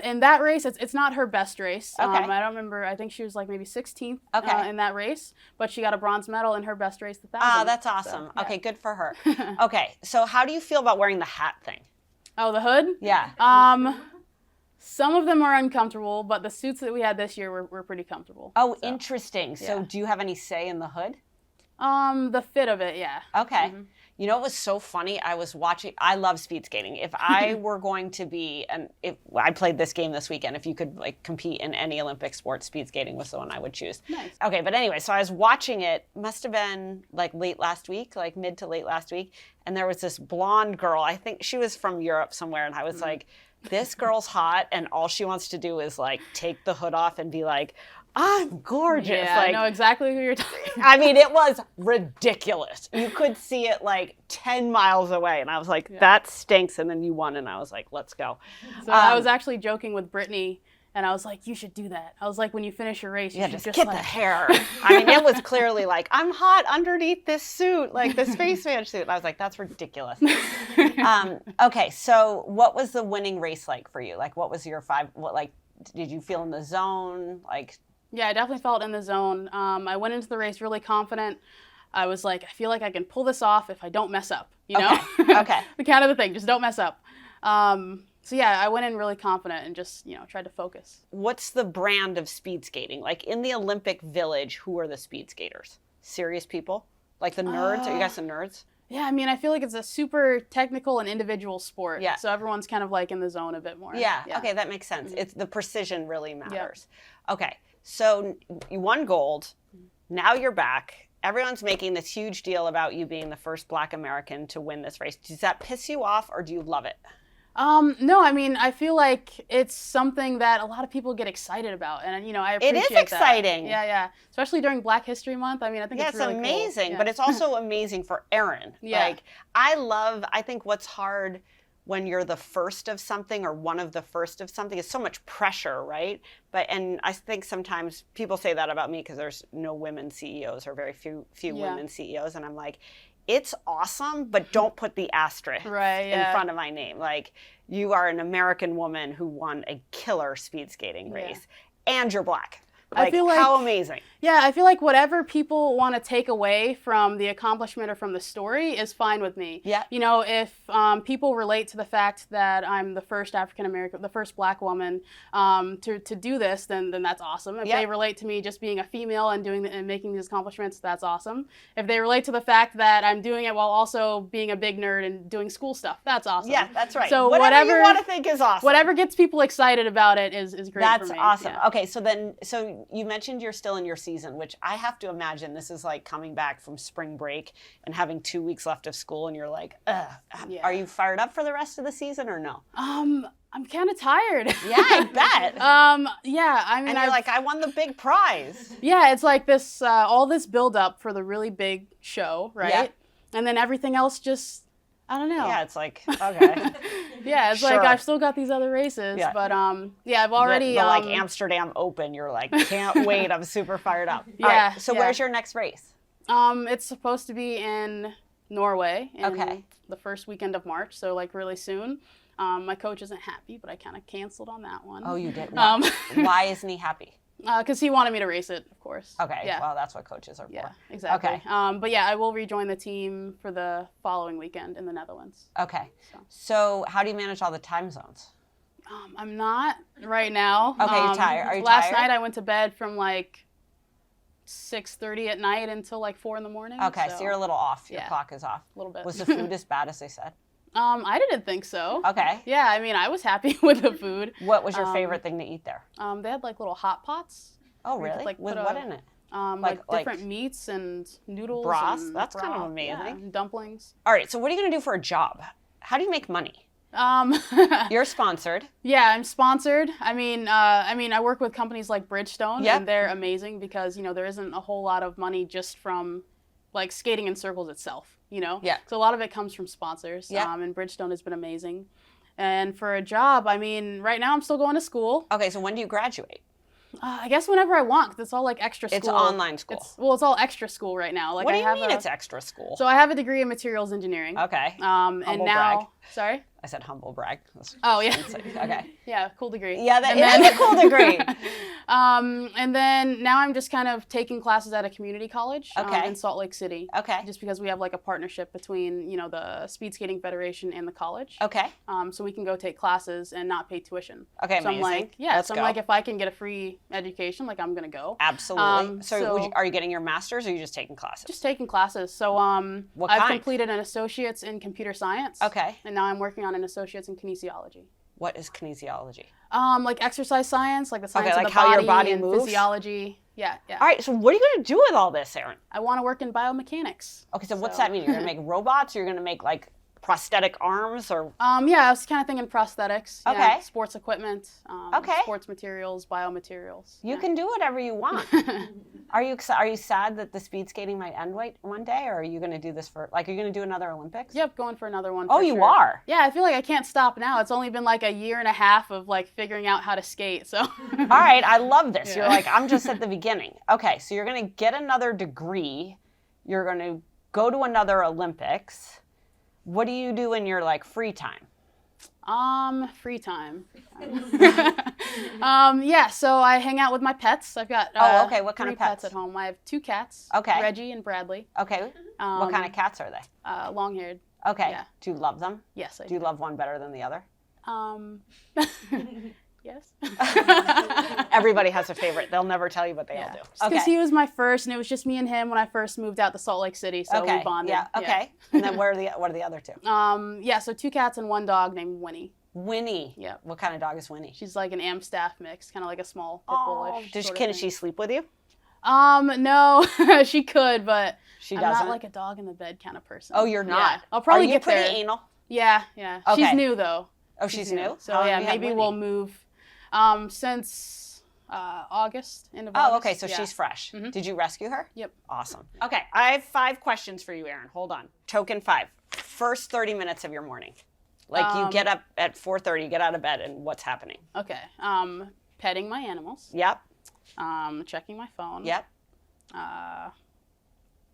In that race, it's not her best race. Okay. I don't remember. I think she was like maybe 16th in that race, but she got a bronze medal in her best race, the 1,000. That's awesome. So, yeah. Okay, good for her. Okay, so how do you feel about wearing the hat thing? Oh, the hood? Yeah. Some of them are uncomfortable, but the suits that we had this year were pretty comfortable. Oh, so, interesting. So do you have any say in the hood? The fit of it, yeah. Okay. You know, it was so funny. I love speed skating. If I were going to be, I played this game this weekend. If you could like compete in any Olympic sport, speed skating was the one I would choose. Nice. Okay, but anyway, so I was watching it, must have been like late last week, like mid to late last week. And there was this blonde girl. I think she was from Europe somewhere. And I was like, this girl's hot. And all she wants to do is like take the hood off and be like, I'm gorgeous. Yeah, like, I know exactly who you're talking about. I mean, it was ridiculous. You could see it like 10 miles away. And I was like, that stinks. And then you won. And I was like, let's go. So I was actually joking with Brittany. And I was like, you should do that. I was like, when you finish your race, you should just get like... the hair. I mean, it was clearly like, I'm hot underneath this suit, like the spaceman suit. And I was like, that's ridiculous. Okay, so what was the winning race like for you? Like, what was your did you feel in the zone? Like, yeah, I definitely felt in the zone. I went into the race really confident. I was like, I feel like I can pull this off if I don't mess up, you know? Okay. The kind of the thing, just don't mess up. So yeah, I went in really confident and just, tried to focus. What's the brand of speed skating? Like in the Olympic Village, who are the speed skaters? Serious people? Like the nerds? Are you guys the nerds? Yeah, I mean, I feel like it's a super technical and individual sport. Yeah. So everyone's kind of like in the zone a bit more. Yeah. Okay, that makes sense. It's the precision really matters. Okay. So you won gold. Now you're back. Everyone's making this huge deal about you being the first Black American to win this race. Does that piss you off or do you love it? No, I mean, I feel like it's something that a lot of people get excited about. And, I appreciate that. It is exciting. Yeah. Especially during Black History Month. I mean, I think it's really amazing. Cool. But it's also amazing for Erin. Yeah. Like, I think what's hard when you're the first of something or one of the first of something is so much pressure, right? And I think sometimes people say that about me because there's no women CEOs or very few women CEOs. And I'm like, it's awesome, but don't put the asterisk in front of my name. Like, you are an American woman who won a killer speed skating race, and you're Black. Like, I feel like, how amazing. Yeah, I feel like whatever people want to take away from the accomplishment or from the story is fine with me. Yeah. If people relate to the fact that I'm the first African-American, the first Black woman to do this, then that's awesome. If they relate to me just being a female and and making these accomplishments, that's awesome. If they relate to the fact that I'm doing it while also being a big nerd and doing school stuff, that's awesome. Yeah, that's right. So whatever you want to think is awesome. Whatever gets people excited about it is great for me. That's awesome. Yeah. Okay, so you mentioned you're still in your season, which I have to imagine this is like coming back from spring break and having 2 weeks left of school and you're like, ugh. Yeah. Are you fired up for the rest of the season or no? I'm kind of tired. Yeah, I bet. Yeah, I mean, and you're like, I won the big prize. Yeah, it's like this, all this build up for the really big show, right? Yeah. And then everything else just, I don't know. Yeah, it's like, okay. Yeah, it's like I've still got these other races, but I've already the like Amsterdam Open. You're like, can't wait. I'm super fired up. Yeah. All right, so where's your next race? It's supposed to be in Norway in the first weekend of March, so like really soon. My coach isn't happy, but I kind of canceled on that one. Oh, you did? Why isn't he happy? Because he wanted me to race it, of course. Okay, yeah. Well, that's what coaches are for. Yeah, exactly. Okay. But yeah, I will rejoin the team for the following weekend in the Netherlands. Okay. So how do you manage all the time zones? I'm not right now. Okay, you're tired. Are you last tired? night I went to bed from like 6:30 at night until like 4 in the morning. Okay, so you're a little off. Your clock is off. A little bit. Was the food as bad as they said? I didn't think so. Okay. Yeah, I mean, I was happy with the food. What was your favorite thing to eat there? They had like little hot pots. Oh, really? With what in it? Like different meats and noodles. Broth? And That's kind of amazing. Yeah, and dumplings. All right, so what are you going to do for a job? How do you make money? You're sponsored. Yeah, I'm sponsored. I mean, I work with companies like Bridgestone, and they're amazing because, there isn't a whole lot of money just from like skating in circles itself, Yeah. So a lot of it comes from sponsors. Yeah. And Bridgestone has been amazing. And for a job, I mean, right now I'm still going to school. Okay, so when do you graduate? I guess whenever I want, 'cause it's all like extra school. It's online school. It's all extra school right now. Like, what do you mean it's extra school? So I have a degree in materials engineering. Okay. And now, brag. sorry? I said humble brag. Oh, yeah. Okay. Yeah, cool degree. Yeah, that is a cool degree. And then now I'm just kind of taking classes at a community college in Salt Lake City. Okay. Just because we have like a partnership between, the Speed Skating Federation and the college. Okay. So we can go take classes and not pay tuition. Okay, so amazing. I'm like, Let's go. like, if I can get a free education, like I'm going to go. Absolutely. Are you getting your master's or are you just taking classes? Just taking classes. So what I've kind? completed an associate's in computer science. Okay. And now I'm working on an associate's in kinesiology. What is kinesiology? Like exercise science, like the science like of the how body, your body and moves? physiology. Yeah. All right, so what are you going to do with all this, Erin? I want to work in biomechanics. Okay, so what's that mean? You're going to make robots or you're going to make like prosthetic arms or? Yeah, I was kind of thinking prosthetics. Okay. Yeah, sports equipment. Okay. Sports materials, biomaterials. You can do whatever you want. Are you sad that the speed skating might end one day, or are you going to do this are you going to do another Olympics? Yep, going for another one. Oh, for you sure. are? Yeah, I feel like I can't stop now. It's only been like a year and a half of like figuring out how to skate. So. All right, I love this. Yeah. You're like, I'm just at the beginning. Okay, so you're going to get another degree. You're going to go to another Olympics. What do you do in your like free time? Free time. Yeah, so I hang out with my pets. I've got What kind 3 of pets? at home. I have 2 cats. Okay. Reggie and Bradley. Okay. What kind of cats are they? Long-haired. Okay. Yeah. Do you love them? Yes, I Do you love one better than the other? Yes. Everybody has a favorite. They'll never tell you what they all do. Because he was my first, and it was just me and him when I first moved out to Salt Lake City, so we bonded. Yeah. Okay. And then what are the other 2? Yeah, so 2 cats and 1 dog named Winnie. Winnie. Yeah. What kind of dog is Winnie? She's like an Amstaff mix, kind of like a small pit bullish. Can she sleep with you? No, she could, but She I'm doesn't. not like a dog in the bed kind of person. Oh, you're not. Yeah. I'll probably Are you get pretty there. anal? Yeah. Okay. She's new though. Oh, she's new? So How long yeah, have you had maybe Winnie? we'll move since August, end of August. Oh, okay, so yeah. she's fresh. Mhm. Did you rescue her? Yep. Awesome. Okay, I have 5 questions for you, Erin. Hold on. Token 5. First 30 minutes of your morning. Like you get up at 4:30, you get out of bed, and what's happening? Okay. Petting my animals. Yep. Checking my phone. Yep.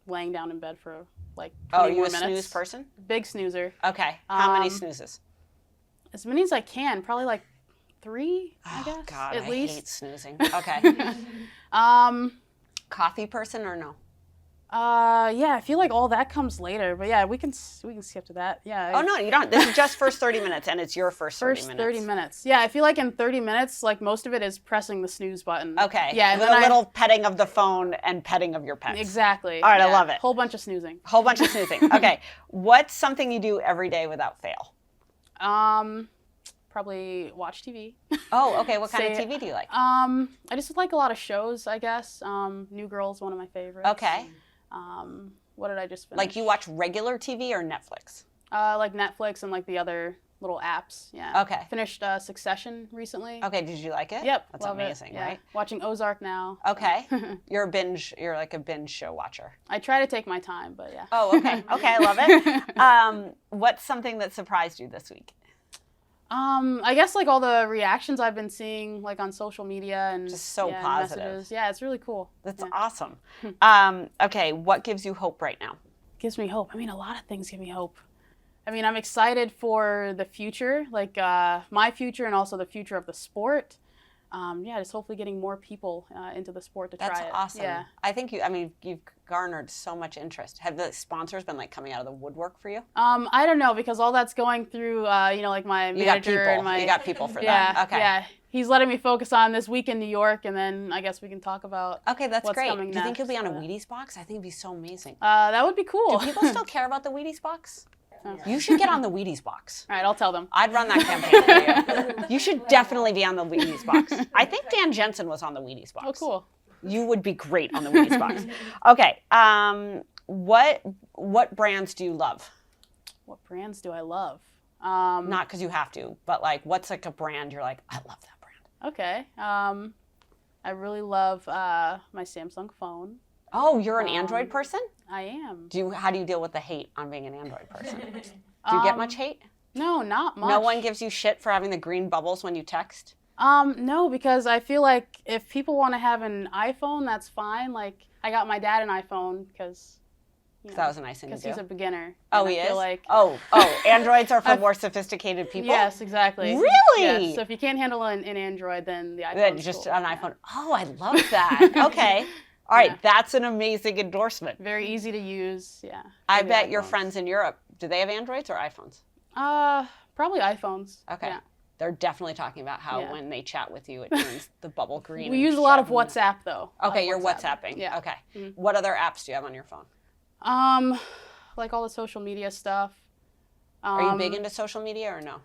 Laying down in bed for like 20 Oh, are you more a minutes. snooze person? Big snoozer. Okay. How many Um, snoozes? As many as I can. Probably like 3, I guess. Oh, God, at I least. hate snoozing. Okay. Coffee person or no? Yeah, I feel like all that comes later, but yeah, we can skip to that. Yeah. Oh, no, you don't. This is just first 30 minutes, and it's your first 30 First minutes. 30 minutes. Yeah, I feel like in 30 minutes, like most of it is pressing the snooze button. Okay. Yeah, and With then a little petting of the phone and petting of your pets. Exactly. All right, I yeah. love it. Whole bunch of snoozing. Whole bunch of snoozing. Okay. What's something you do every day without fail? Probably watch TV. Oh, okay. What kind of Say- TV do you like? I just like a lot of shows, I guess. New Girl's one of my favorites. Okay. What did I just finish? Like you watch regular TV or Netflix? Like Netflix and like the other little apps. Yeah. Okay. Finished Succession recently. Okay. Did you like it? Yep. That's love amazing, it. Yeah. right? Watching Ozark now. Okay. You're like a binge show watcher. I try to take my time, but yeah. Oh, okay. Okay. I love it. What's something that surprised you this week? I guess like all the reactions I've been seeing like on social media and Just so and positive. messages. Yeah, it's really cool. That's Yeah. awesome. Okay. What gives you hope right now? Gives me hope. I mean, a lot of things give me hope. I mean, I'm excited for the future, like my future and also the future of the sport. Yeah, just hopefully getting more people into the sport to try it. That's awesome. Yeah. I think you've garnered so much interest. Have the sponsors been like coming out of the woodwork for you? I don't know because all that's going through, like my You got manager people. and my. You got people for Yeah. that. Okay. Yeah. He's letting me focus on this week in New York, and then I guess we can talk about. Okay, that's what's great. coming Do you think you'll be next, on a but- Wheaties box? I think it'd be so amazing. That would be cool. Do people still care about the Wheaties box? You should get on the Wheaties box. All right, I'll tell them. I'd run that campaign for you. You should definitely be on the Wheaties box. I think Dan Jensen was on the Wheaties box. Oh, cool. You would be great on the Wheaties box. Okay. What brands do you love? What brands do I love? Not because you have to, but like, what's like a brand you're like, I love that brand. Okay. I really love my Samsung phone. Oh, you're an Android person? I am. How do you deal with the hate on being an Android person? Do you get much hate? No, not much. No one gives you shit for having the green bubbles when you text? No, because I feel like if people want to have an iPhone, that's fine. Like, I got my dad an iPhone because That was a nice thing to do. Because he's a beginner. Oh, and he I is? feel like, Androids are for more sophisticated people? Yes, exactly. Really? Yes. So if you can't handle an Android, then the iPhone. Then just an iPhone. Oh, I love that. Okay. All right. That's an amazing endorsement. Very easy to use. Yeah. I bet your friends in Europe, do they have Androids or iPhones? Probably iPhones. Okay. Yeah. They're definitely talking about how when they chat with you, it turns the bubble green. We use a lot of WhatsApp, though. Okay, you're WhatsApping. Yeah. Okay. What other apps do you have on your phone? Like all the social media stuff. Are you big into social media or no?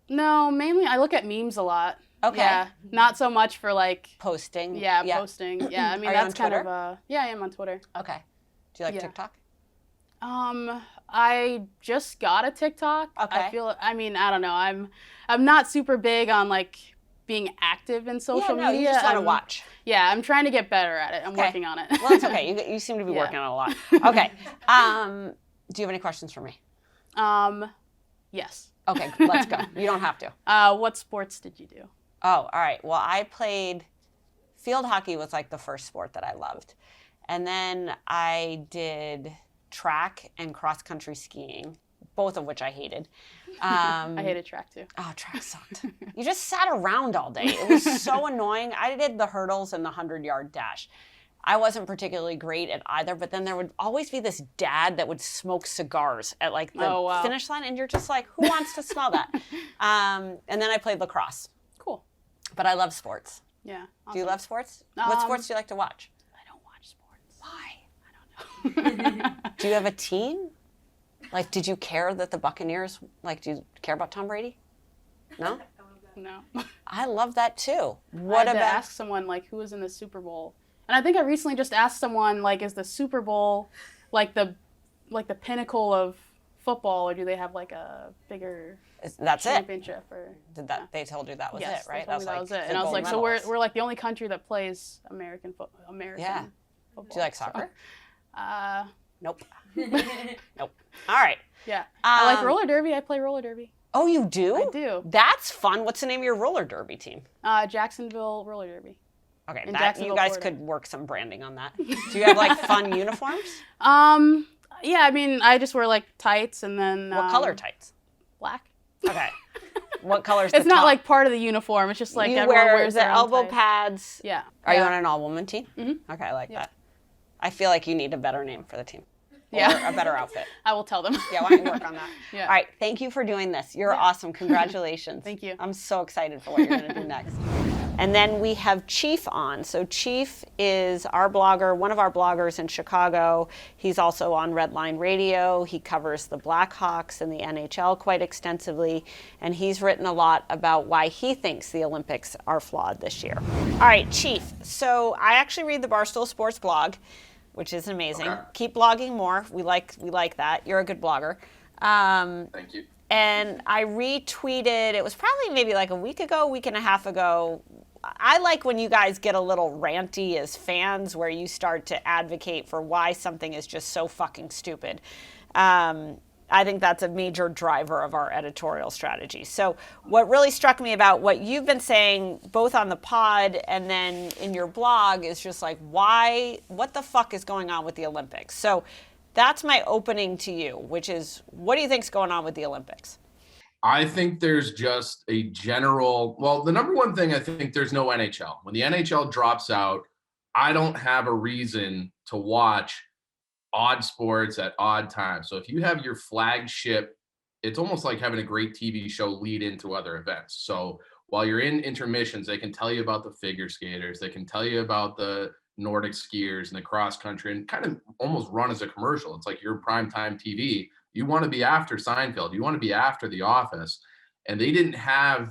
No, mainly I look at memes a lot. Okay. Yeah, not so much for like posting. Yeah, posting. Yeah, I mean Are you that's on kind Twitter? of yeah, I am on Twitter. Okay. Do you like TikTok? I just got a TikTok. Okay. I mean, I don't know. I'm not super big on like being active in social media. You just want to watch. Yeah, I'm trying to get better at it. I'm working on it. Well, that's okay. You seem to be working on it a lot. Okay. Do you have any questions for me? Yes. Okay, let's go. You don't have to. What sports did you do? Oh, all right. Well, I played field hockey was like the first sport that I loved. And then I did track and cross-country skiing, both of which I hated. I hated track too. Oh, track sucked. You just sat around all day. It was so annoying. I did the hurdles and the 100-yard dash. I wasn't particularly great at either, but then there would always be this dad that would smoke cigars at like the finish line, and you're just like, who wants to smell that? And then I played lacrosse. Cool. But I love sports. Yeah. Awesome. Do you love sports? What sports do you like to watch? I don't watch sports. Why? I don't know. Do you have a team? Like, did you care that the Buccaneers, like, do you care about Tom Brady? No? No. I love that too. What about? I had to ask someone, like, who was in the Super Bowl. And I think I recently just asked someone, like, is the Super Bowl, like the pinnacle of football, or do they have, like, a bigger championship? Or, they told you that was it, right? That was it. And I was like, so we're like the only country that plays American football. Do you like soccer? So, nope. Nope. All right. Yeah. I like roller derby. I play roller derby. Oh, you do? I do. That's fun. What's the name of your roller derby team? Jacksonville Roller Derby. Okay, you guys Florida. Could work some branding on that. Do you have like fun uniforms? Yeah, I mean, I just wear like tights and then. What color tights? Black. Okay. What color's It's the not top? like part of the uniform. It's just like you everyone wears the their own elbow tights. pads. Yeah. Are you on an all-woman team? Mm-hmm. Okay, I like that. I feel like you need a better name for the team. Or a better outfit. I will tell them. Yeah, why don't you work on that? Yeah. All right, thank you for doing this. You're awesome. Congratulations. Thank you. I'm so excited for what you're going to do next. And then we have Chief on. So Chief is our blogger, one of our bloggers in Chicago. He's also on Redline Radio. He covers the Blackhawks and the NHL quite extensively. And he's written a lot about why he thinks the Olympics are flawed this year. All right, Chief. So I actually read the Barstool Sports blog, which is amazing. Okay. Keep blogging more. We like that. You're a good blogger. Thank you. And I retweeted, it was probably maybe like a week and a half ago. I like when you guys get a little ranty as fans where you start to advocate for why something is just so fucking stupid. I think that's a major driver of our editorial strategy. So what really struck me about what you've been saying, both on the pod and then in your blog, is just like, what the fuck is going on with the Olympics? So that's my opening to you, which is, what do you think's going on with the Olympics? I think there's just a general, the number one thing, I think there's no NHL. When the NHL drops out, I don't have a reason to watch odd sports at odd times. So if you have your flagship, it's almost like having a great TV show lead into other events. So while you're in intermissions, they can tell you about the figure skaters. They can tell you about the Nordic skiers and the cross country, and kind of almost run as a commercial. It's like your primetime TV. You want to be after Seinfeld. You want to be after The Office. And they didn't have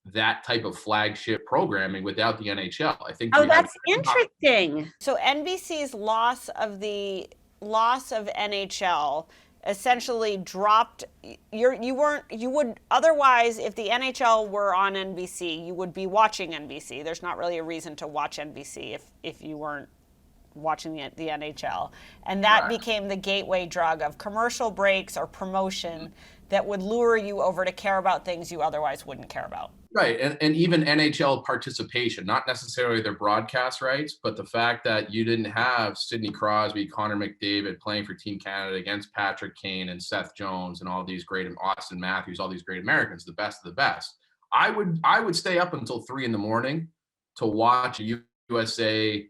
that type of flagship programming without the NHL. I think. Oh, that's interesting. So NBC's loss of NHL essentially dropped. You would otherwise, if the NHL were on NBC, you would be watching NBC. There's not really a reason to watch NBC if you weren't watching the NHL, and that became the gateway drug of commercial breaks or promotion that would lure you over to care about things you otherwise wouldn't care about. Right. And even NHL participation, not necessarily their broadcast rights, but the fact that you didn't have Sidney Crosby, Connor McDavid playing for Team Canada against Patrick Kane and Seth Jones and all these great, Austin Matthews, all these great Americans, the best of the best. I would stay up until 3 a.m. to watch a USA,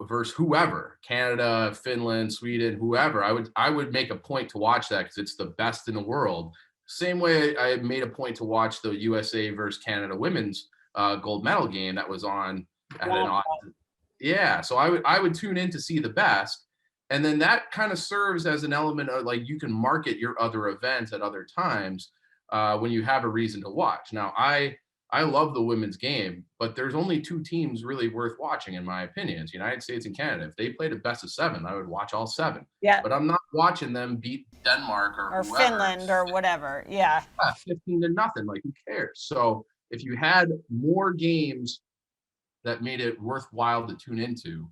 versus whoever, Canada, Finland, Sweden, whoever. I would make a point to watch that because it's the best in the world. Same way I made a point to watch the USA versus Canada women's gold medal game that was on at an odd. Yeah, so I would tune in to see the best, and then that kind of serves as an element of like you can market your other events at other times when you have a reason to watch. Now I love the women's game, but there's only 2 teams really worth watching, in my opinion. It's United States and Canada. If they played a best of 7, I would watch all 7. Yeah. But I'm not watching them beat Denmark or whoever. Finland or whatever. Yeah. 15-0. Like, who cares? So if you had more games that made it worthwhile to tune into,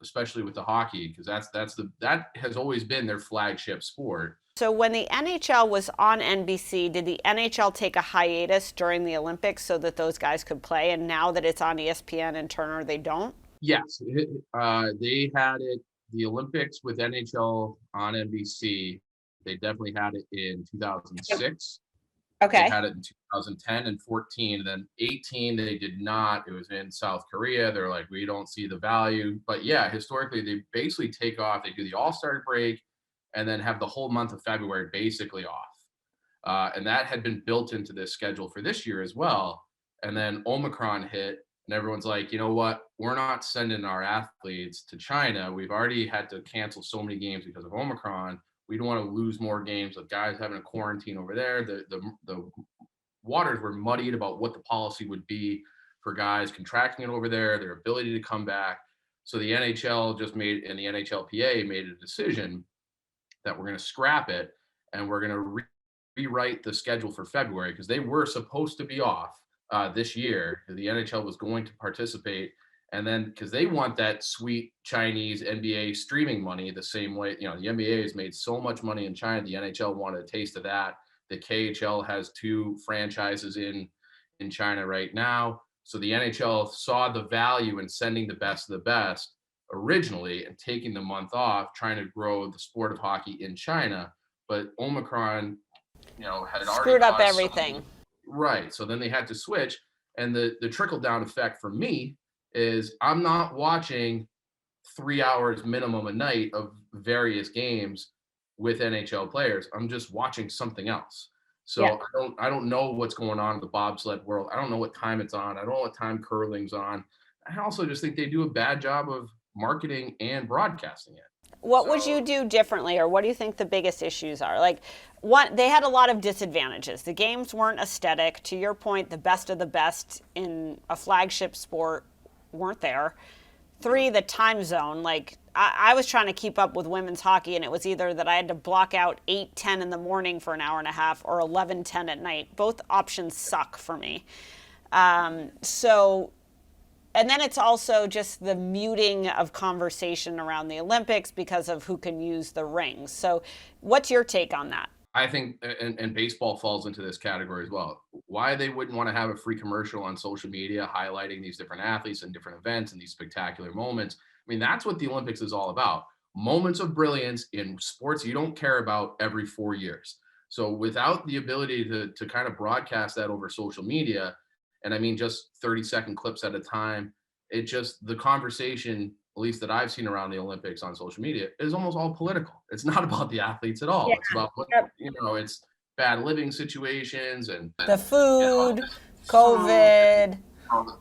especially with the hockey, because that has always been their flagship sport. So when the NHL was on NBC, did the NHL take a hiatus during the Olympics so that those guys could play? And now that it's on ESPN and Turner, they don't? Yes. They had it, the Olympics with NHL on NBC. They definitely had it in 2006. Okay. They had it in 2010 and 14. And then 18, they did not. It was in South Korea. They're like, we don't see the value. But yeah, historically, they basically take off. They do the All-Star break and then have the whole month of February basically off. And that had been built into this schedule for this year as well. And then Omicron hit, and everyone's like, you know what? We're not sending our athletes to China. We've already had to cancel so many games because of Omicron. We don't want to lose more games with guys having a quarantine over there. The waters were muddied about what the policy would be for guys contracting it over there, their ability to come back. So the NHL and the NHLPA made a decision that we're going to scrap it and we're going to rewrite the schedule for February because they were supposed to be off this year. The NHL was going to participate, and then because they want that sweet Chinese NBA streaming money the same way, the NBA has made so much money in China. The NHL wanted a taste of that. The KHL has 2 franchises in China right now. So the NHL saw the value in sending the best of the best originally and taking the month off, trying to grow the sport of hockey in China. But Omicron, had already screwed up everything. Right. So then they had to switch. And the trickle down effect for me is I'm not watching 3 hours minimum a night of various games with NHL players. I'm just watching something else. So yeah. I don't know what's going on in the bobsled world. I don't know what time it's on. I don't know what time curling's on. I also just think they do a bad job of marketing and broadcasting it. What would you do differently, or what do you think the biggest issues are? Like, they had a lot of disadvantages. The games weren't aesthetic. To your point, the best of the best in a flagship sport weren't there. 3, the time zone. Like, I was trying to keep up with women's hockey, and it was either that I had to block out 8:10 in the morning for an hour and a half or 11:10 at night. Both options suck for me. And then it's also just the muting of conversation around the Olympics because of who can use the rings. So what's your take on that? I think, and baseball falls into this category as well. Why they wouldn't want to have a free commercial on social media highlighting these different athletes and different events and these spectacular moments. I mean, that's what the Olympics is all about. Moments of brilliance in sports you don't care about every 4 years. So without the ability to kind of broadcast that over social media, and I mean just 30-second clips at a time, the conversation, at least that I've seen around the Olympics on social media, is almost all political. It's not about the athletes at all. Yeah. It's about it's bad living situations and the food, COVID.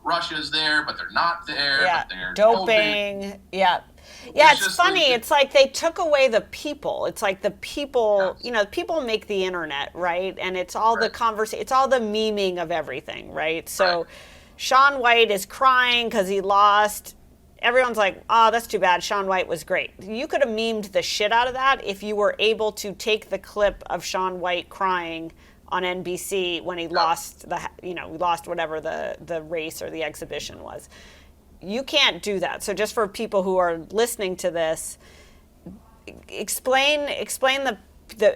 Russia's there, but they're not there. Yeah. But they're doping. COVID. Yeah. Yeah, it's funny. It's like they took away the people. It's like the people, people make the internet, right? And it's all the conversation. It's all the memeing of everything, right? So Shaun White is crying because he lost. Everyone's like, oh, that's too bad. Shaun White was great. You could have memed the shit out of that if you were able to take the clip of Shaun White crying on NBC when he lost lost whatever the race or the exhibition was. You can't do that. So just for people who are listening to this, explain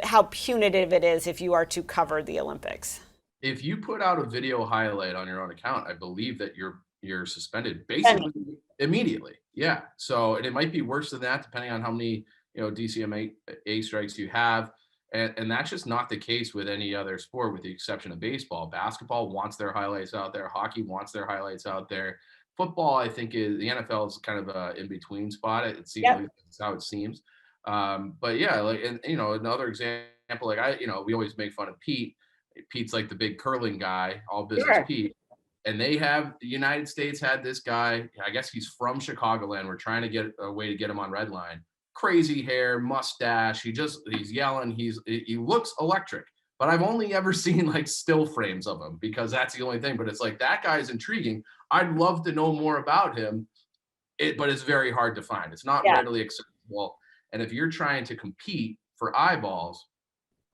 how punitive it is if you are to cover the Olympics. If you put out a video highlight on your own account, I believe that you're suspended basically immediately. Yeah. So, and it might be worse than that depending on how many, DCMA strikes you have. And that's just not the case with any other sport, with the exception of baseball. Basketball wants their highlights out there. Hockey wants their highlights out there. Football, I think, the NFL is kind of a in-between spot. It seems like that's how it seems. But yeah, like, and another example, like we always make fun of Pete. Pete's like the big curling guy, all business Pete. And the United States had this guy, I guess he's from Chicagoland. We're trying to get a way to get him on red line. Crazy hair, mustache. He's yelling. He looks electric, but I've only ever seen like still frames of him because that's the only thing. But it's like, that guy's intriguing. I'd love to know more about him, but it's very hard to find. It's not readily accessible. And if you're trying to compete for eyeballs,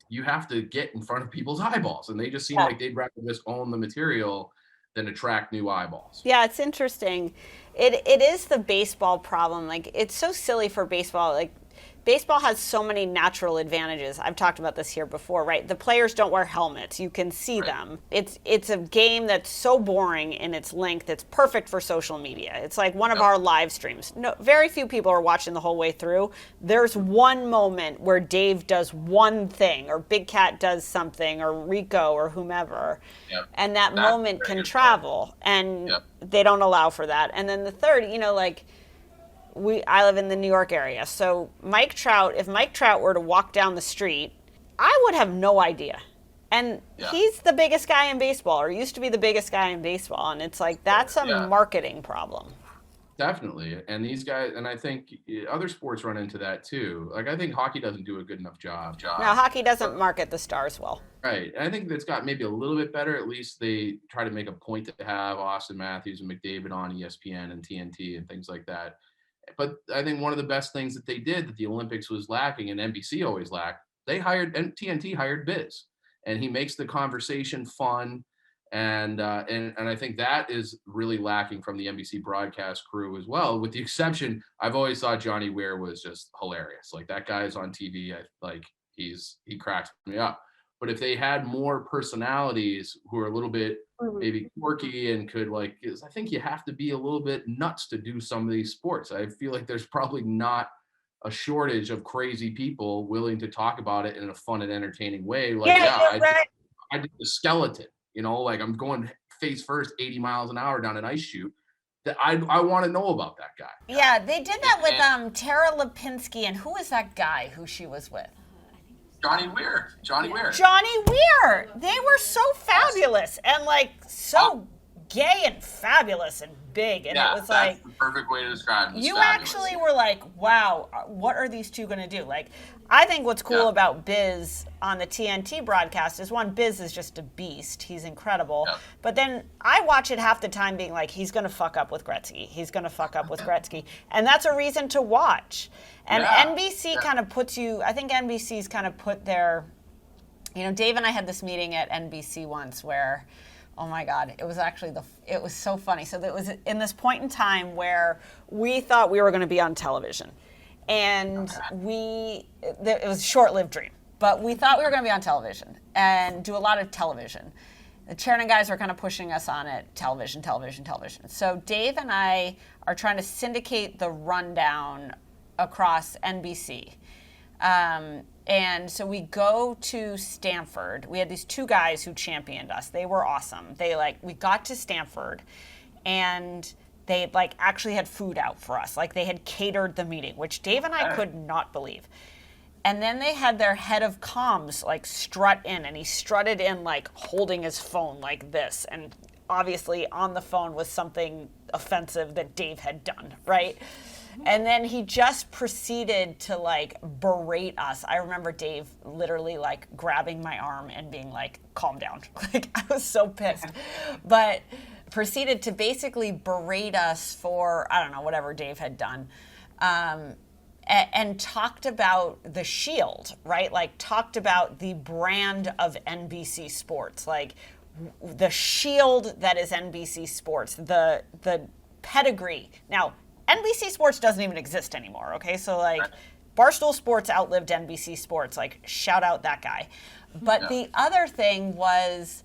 you have to get in front of people's eyeballs, and they just seem like they'd rather just own the material than attract new eyeballs. Yeah, it's interesting. It is the baseball problem. Like, it's so silly for baseball. Like, baseball has so many natural advantages. I've talked about this here before, right? The players don't wear helmets. You can see them. It's a game that's so boring in its length. It's perfect for social media. It's like one of our live streams. No, very few people are watching the whole way through. There's one moment where Dave does one thing, or Big Cat does something, or Rico, or whomever. And that moment can travel, and they don't allow for that. And then the third, I live in the New York area. So if Mike Trout were to walk down the street, I would have no idea. And he's the biggest guy in baseball, or used to be the biggest guy in baseball. And it's like, that's a marketing problem. Definitely. And these guys, and I think other sports run into that too. Like, I think hockey doesn't do a good enough job. No, hockey doesn't market the stars well. Right. And I think that's got maybe a little bit better. At least they try to make a point to have Austin Matthews and McDavid on ESPN and TNT and things like that. But I think one of the best things that they did that the Olympics was lacking and NBC always lacked, TNT hired Biz, and he makes the conversation fun. And I think that is really lacking from the NBC broadcast crew as well, with the exception, I've always thought Johnny Weir was just hilarious. Like, that guy is on TV. He cracks me up. But if they had more personalities who are a little bit maybe quirky and could I think you have to be a little bit nuts to do some of these sports. I feel like there's probably not a shortage of crazy people willing to talk about it in a fun and entertaining way. I did the skeleton, I'm going face first 80 miles an hour down an ice chute. That I want to know about that guy. Yeah, they did that with Tara Lipinski, and who was that guy who she was with? Johnny Weir. They were so fabulous and so gay and fabulous and big. And it was that's the perfect way to describe it. You actually were like, wow, what are these two going to do? Like, I think what's cool about Biz on the TNT broadcast is, one, Biz is just a beast. He's incredible. But then I watch it half the time being like, he's going to fuck up with Gretzky. And that's a reason to watch. And NBC kind of puts you, I think NBC's kind of put their, Dave and I had this meeting at NBC once where, oh my God, it was actually it was so funny. So it was in this point in time where we thought we were going to be on television. And it was a short-lived dream, but we thought we were going to be on television and do a lot of television. The Chernin guys are kind of pushing us on it, television. So Dave and I are trying to syndicate the rundown across NBC. And so we go to Stanford. We had these two guys who championed us. They were awesome. We got to Stanford, and they actually had food out for us. They had catered the meeting, which Dave and I could not believe. And then they had their head of comms strut in, and he strutted in holding his phone like this, and obviously on the phone was something offensive that Dave had done, right? And then he just proceeded to berate us. I remember Dave literally grabbing my arm and being calm down. I was so pissed. But proceeded to basically berate us for, I don't know, whatever Dave had done. And talked about the Shield, right? Talked about the brand of NBC Sports. The shield that is NBC Sports. The pedigree. Now, NBC Sports doesn't even exist anymore, okay? So, Barstool Sports outlived NBC Sports. Like, shout out that guy. But the other thing was,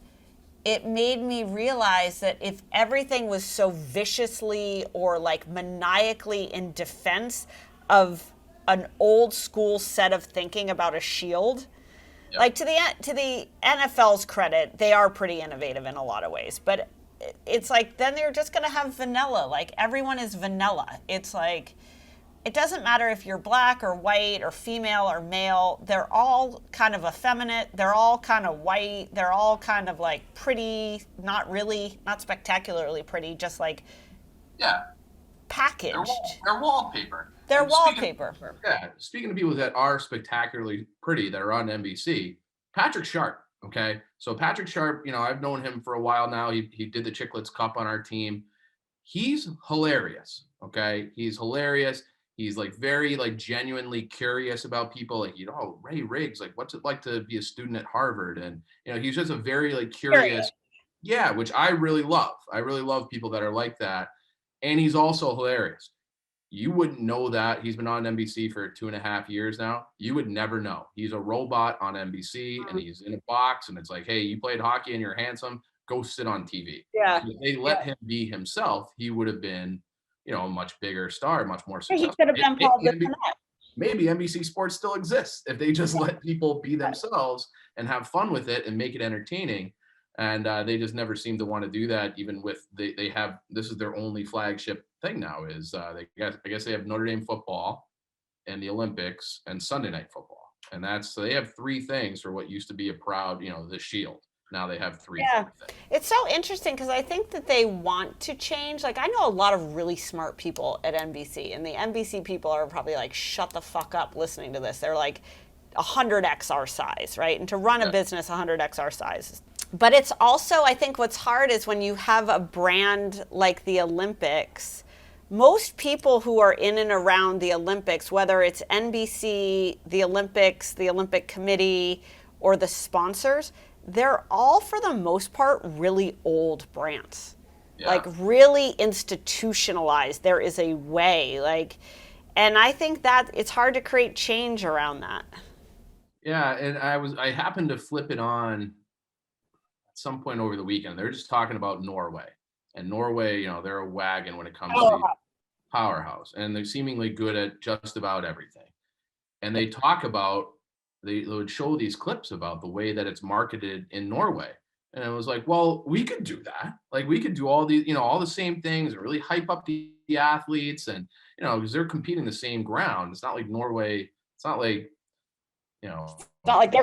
it made me realize that if everything was so viciously or like maniacally in defense of an old school set of thinking about a shield, like to the NFL's credit, they are pretty innovative in a lot of ways. But it's like, then they're just going to have vanilla. Like, everyone is vanilla. It's like, it doesn't matter if you're black or white or female or male. They're all kind of effeminate. They're all kind of white. They're all kind of like pretty, not spectacularly pretty, just like packaged. They're wallpaper. They're wallpaper. Speaking of people that are spectacularly pretty that are on NBC, Patrick Sharp. Okay, so Patrick Sharp, I've known him for a while now. He did the Chicklets Cup on our team. He's hilarious. Okay, he's hilarious. He's like very like genuinely curious about people. Like, Ray Riggs, like, what's it like to be a student at Harvard? And he's just a very like curious, which I really love. I really love people that are like that. And he's also hilarious. You wouldn't know that. He's been on NBC for 2.5 years now. You would never know. He's a robot on NBC, and he's in a box, and it's like, hey, you played hockey and you're handsome. Go sit on TV. Yeah. If they let him be himself, he would have been, a much bigger star, much more successful. He could have been called maybe NBC Sports still exists if they just let people be themselves and have fun with it and make it entertaining. And they just never seem to want to do that. Even with they have, this is their only flagship thing now is I guess they have Notre Dame football and the Olympics and Sunday Night Football. And so they have 3 things for what used to be a proud, the Shield. Now they have 3 things. It's so interesting because I think that they want to change. Like, I know a lot of really smart people at NBC, and the NBC people are probably like, shut the fuck up listening to this. They're like 100x our size, right? And to run a business 100x our size. But it's also, I think what's hard is when you have a brand like the Olympics, most people who are in and around the Olympics, whether it's NBC, the Olympics, the Olympic Committee, or the sponsors, they're all, for the most part, really old brands. Like, really institutionalized. There is a way, and I think that it's hard to create change around that. Yeah, and I happened to flip it on at some point over the weekend. They're just talking about Norway. And Norway, they're a wagon when it comes to powerhouse. And they're seemingly good at just about everything. And they talk about, they would show these clips about the way that it's marketed in Norway. And it was like, well, we could do that. Like, we could do all these, all the same things and really hype up the athletes. And, because they're competing the same ground. It's not like Norway, it's not like, it's not like they're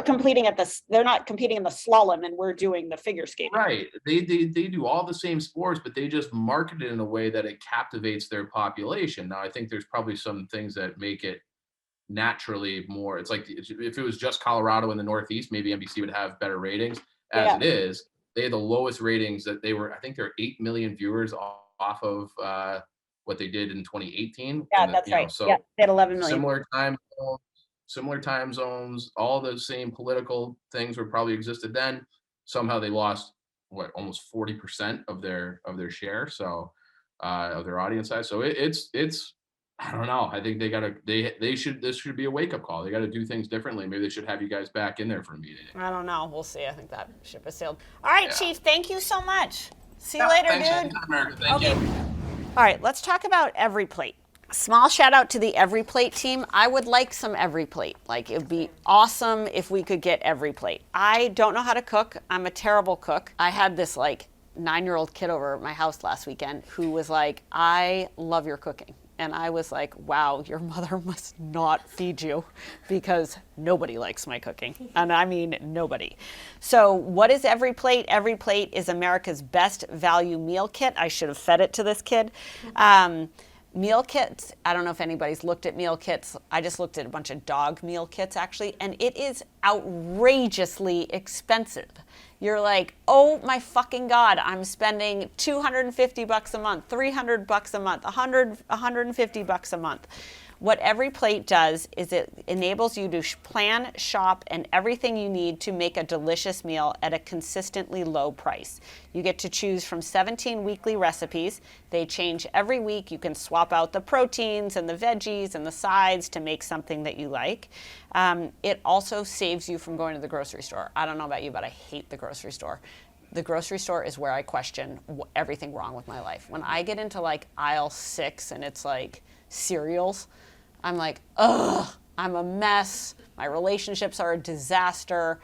not competing in the slalom and we're doing the figure skating. Right. They do all the same sports, but they just market it in a way that it captivates their population. Now, I think there's probably some things that make it naturally more, it's like if it was just Colorado in the Northeast, maybe NBC would have better ratings. As it is, they had the lowest ratings that I think they're 8 million viewers off of what they did in 2018. That's right. So they had 11 million. Similar time zones, all the same political things were probably existed then. Somehow they lost almost 40% of their share, so of their audience size. So it's I don't know. I think this should be a wake up call. They got to do things differently. Maybe they should have you guys back in there for a meeting. I don't know. We'll see. I think that ship has sailed. All right, Chief. Thank you so much. See you later, dude. Thank you. All right. Let's talk about Every Plate. Small shout out to the Every Plate team. I would like some Every Plate. Like, it would be awesome if we could get Every Plate. I don't know how to cook. I'm a terrible cook. I had this 9-year-old kid over at my house last weekend who was like, I love your cooking. And I was like, wow, your mother must not feed you because nobody likes my cooking. And I mean, nobody. So what is Every Plate? Every Plate is America's best value meal kit. I should have fed it to this kid. Meal kits, I don't know if anybody's looked at meal kits. I just looked at a bunch of dog meal kits, actually, and it is outrageously expensive. You're like, oh my fucking God, I'm spending $250 a month, $300 a month, $150 a month. What Every Plate does is it enables you to plan, shop, and everything you need to make a delicious meal at a consistently low price. You get to choose from 17 weekly recipes. They change every week. You can swap out the proteins and the veggies and the sides to make something that you like. It also saves you from going to the grocery store. I don't know about you, but I hate the grocery store. The grocery store is where I question everything wrong with my life. When I get into like aisle 6 and it's like cereals, I'm like, ugh, I'm a mess. My relationships are a disaster.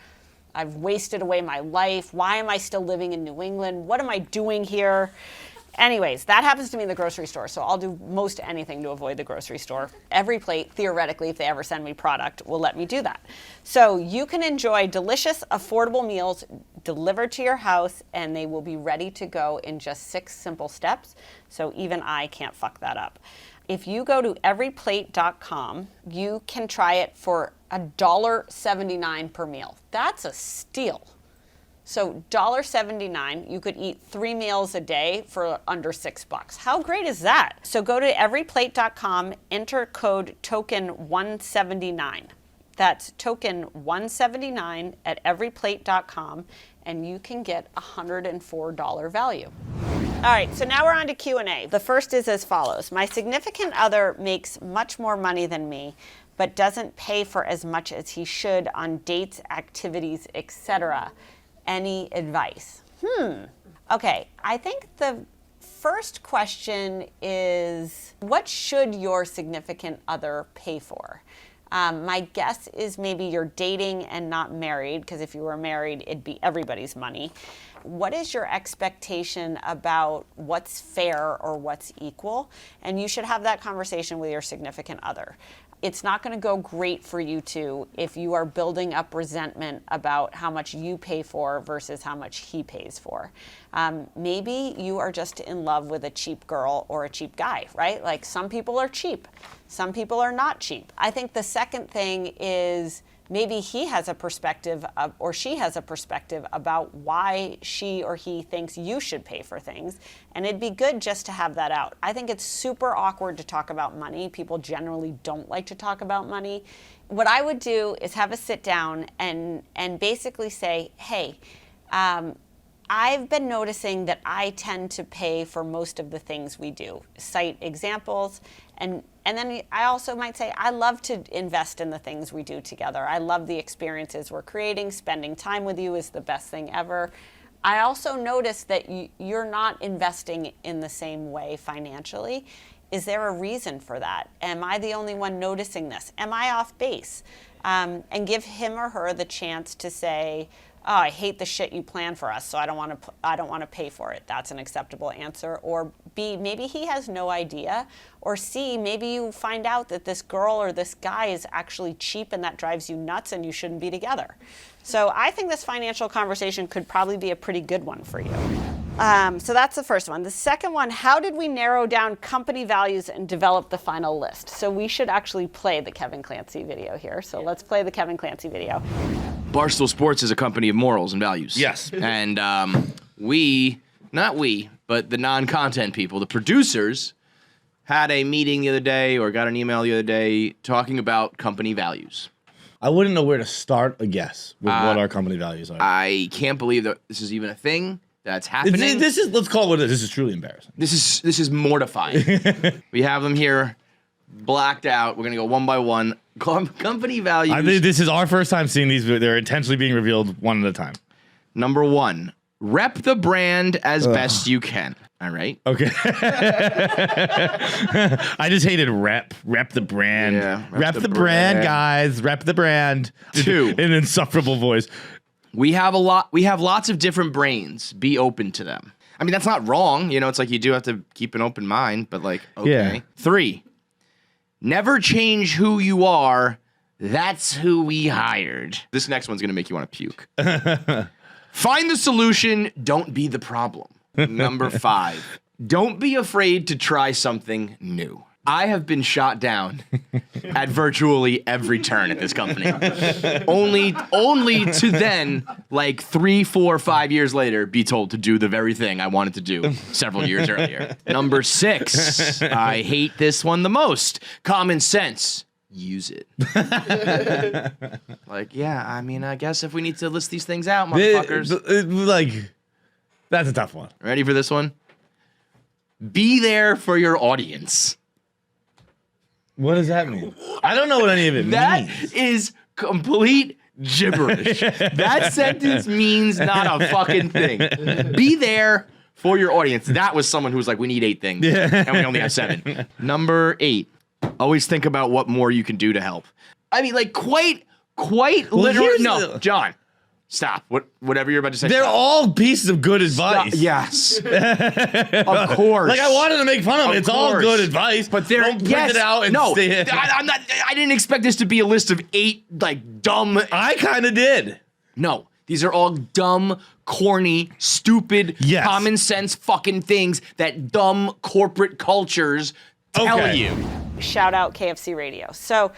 I've wasted away my life. Why am I still living in New England? What am I doing here? Anyways, that happens to me in the grocery store, so I'll do most anything to avoid the grocery store. Every Plate, theoretically, if they ever send me product, will let me do that. So you can enjoy delicious, affordable meals delivered to your house, and they will be ready to go in just 6 simple steps, so even I can't fuck that up. If you go to everyplate.com, you can try it for $1.79 per meal. That's a steal. So $1.79, you could eat 3 meals a day for under $6. How great is that? So go to everyplate.com, enter code token179. That's token 179 at everyplate.com, and you can get $104 value. All right, so now we're on to Q&A. The first is as follows. My significant other makes much more money than me, but doesn't pay for as much as he should on dates, activities, etc. Any advice? Okay, I think the first question is, what should your significant other pay for? My guess is maybe you're dating and not married, because if you were married, it'd be everybody's money. What is your expectation about what's fair or what's equal? And you should have that conversation with your significant other. It's not going to go great for you two if you are building up resentment about how much you pay for versus how much he pays for. Maybe you are just in love with a cheap girl or a cheap guy, right? Like, some people are cheap, some people are not cheap. I think the second thing is maybe he has a perspective or she has a perspective about why she or he thinks you should pay for things. And it'd be good just to have that out. I think it's super awkward to talk about money. People generally don't like to talk about money. What I would do is have a sit down and basically say, hey, I've been noticing that I tend to pay for most of the things we do. Cite examples. And then I also might say, I love to invest in the things we do together. I love the experiences we're creating. Spending time with you is the best thing ever. I also notice that you're not investing in the same way financially. Is there a reason for that? Am I the only one noticing this? Am I off base? And give him or her the chance to say, oh, I hate the shit you plan for us, so I don't want to pay for it. That's an acceptable answer. Or B, maybe he has no idea. Or C, maybe you find out that this girl or this guy is actually cheap and that drives you nuts and you shouldn't be together. So I think this financial conversation could probably be a pretty good one for you. So that's the first one. The second one, how did we narrow down company values and develop the final list? So we should actually play the Kevin Clancy video here. So let's play the Kevin Clancy video. Barstool Sports is a company of morals and values. Yes. And not we, but the non-content people, the producers, had a meeting the other day or got an email the other day talking about company values. I wouldn't know where to start a guess with what our company values are. I can't believe that this is even a thing that's happening. Let's call it what it is. This is truly embarrassing. This is mortifying. We have them here blacked out. We're going to go one by one. Company values. I think this is our first time seeing these. They're intentionally being revealed one at a time. Number 1, rep the brand as best you can. All right. Okay. I just hated rep the brand. Yeah, rep the brand, guys. Rep the brand. 2, in an insufferable voice. We have lots of different brains. Be open to them. I mean, that's not wrong. You know, it's like you do have to keep an open mind, but like, okay. Yeah. 3, never change who you are. That's who we hired. This next one's going to make you want to puke. Find the solution. Don't be the problem. Number 5, don't be afraid to try something new. I have been shot down at virtually every turn at this company. only to then, like 3, 4, 5 years later, be told to do the very thing I wanted to do several years earlier. Number 6, I hate this one the most. Common sense. Use it. Like, yeah, I mean, I guess if we need to list these things out, motherfuckers. Like, that's a tough one. Ready for this one? Be there for your audience. What does that mean? I don't know what any of it means. That is complete gibberish. That sentence means not a fucking thing. Be there for your audience. That was someone who was like, we need 8 things, and we only have 7. Number 8, always think about what more you can do to help. I mean, like, quite literally. No, John. Stop. Whatever you're about to say. They're stop. all pieces of good advice. Yes. Of course. Like, I wanted to make fun of it. It's all good advice. But they're don't print it out and no. stay. I didn't expect this to be a list of 8 like dumb. I kind of did. No. These are all dumb, corny, stupid, common sense fucking things that dumb corporate cultures tell you. Shout out KFC Radio. So,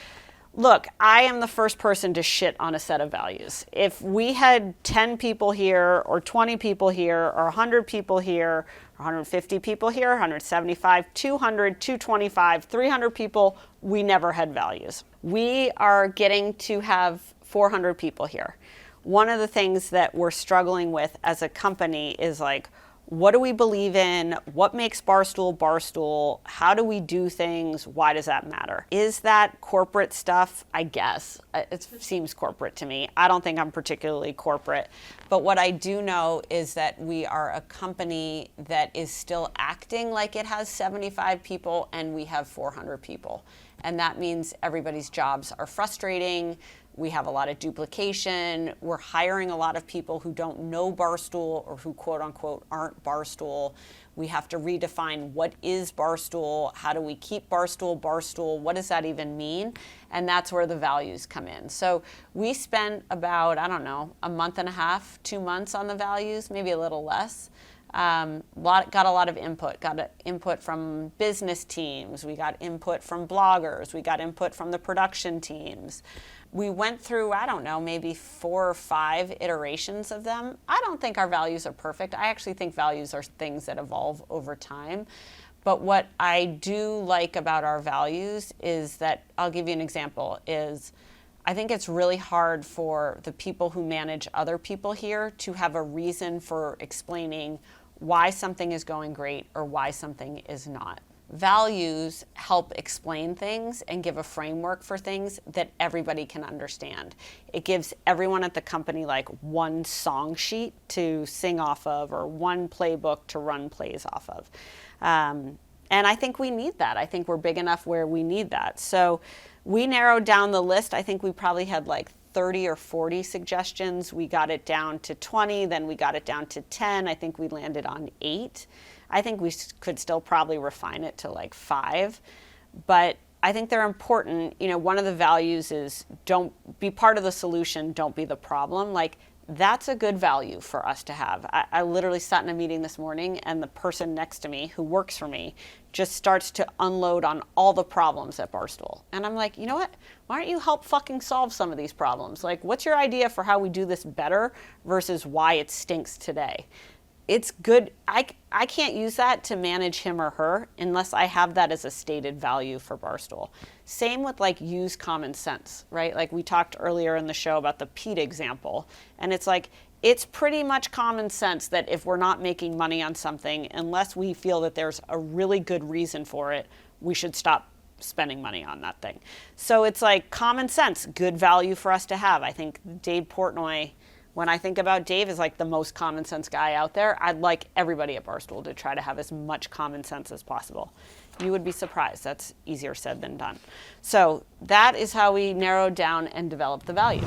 look, I am the first person to shit on a set of values. If we had 10 people here, or 20 people here, or 100 people here, or 150 people here, 175, 200, 225, 300 people, we never had values. We are getting to have 400 people here. One of the things that we're struggling with as a company is like, what do we believe in? What makes Barstool Barstool? How do we do things? Why does that matter? Is that corporate stuff? I guess. It seems corporate to me. I don't think I'm particularly corporate. But what I do know is that we are a company that is still acting like it has 75 people and we have 400 people. And that means everybody's jobs are frustrating. We have a lot of duplication. We're hiring a lot of people who don't know Barstool or who quote unquote aren't Barstool. We have to redefine what is Barstool, how do we keep Barstool Barstool, what does that even mean? And that's where the values come in. So we spent about, I don't know, a month and a half, 2 months on the values, maybe a little less. Got a lot of input. Got input from business teams. We got input from bloggers. We got input from the production teams. We went through, I don't know, maybe 4 or 5 iterations of them. I don't think our values are perfect. I actually think values are things that evolve over time. But what I do like about our values is that, I'll give you an example, is I think it's really hard for the people who manage other people here to have a reason for explaining why something is going great or why something is not. Values help explain things and give a framework for things that everybody can understand. It gives everyone at the company like one song sheet to sing off of or one playbook to run plays off of. And I think we need that. I think we're big enough where we need that. So we narrowed down the list. I think we probably had like 30 or 40 suggestions. We got it down to 20, then we got it down to 10. I think we landed on 8. I think we could still probably refine it to like 5, but I think they're important. You know, one of the values is don't be part of the solution, don't be the problem. Like, that's a good value for us to have. I literally sat in a meeting this morning and the person next to me who works for me just starts to unload on all the problems at Barstool. And I'm like, you know what? Why don't you help fucking solve some of these problems? Like, what's your idea for how we do this better versus why it stinks today? It's good. I can't use that to manage him or her unless I have that as a stated value for Barstool. Same with like use common sense, right? Like we talked earlier in the show about the Pete example. And it's like, it's pretty much common sense that if we're not making money on something, unless we feel that there's a really good reason for it, we should stop spending money on that thing. So it's like common sense, good value for us to have. I think Dave Portnoy, when I think about Dave as like the most common sense guy out there, I'd like everybody at Barstool to try to have as much common sense as possible. You would be surprised. That's easier said than done. So that is how we narrowed down and developed the values.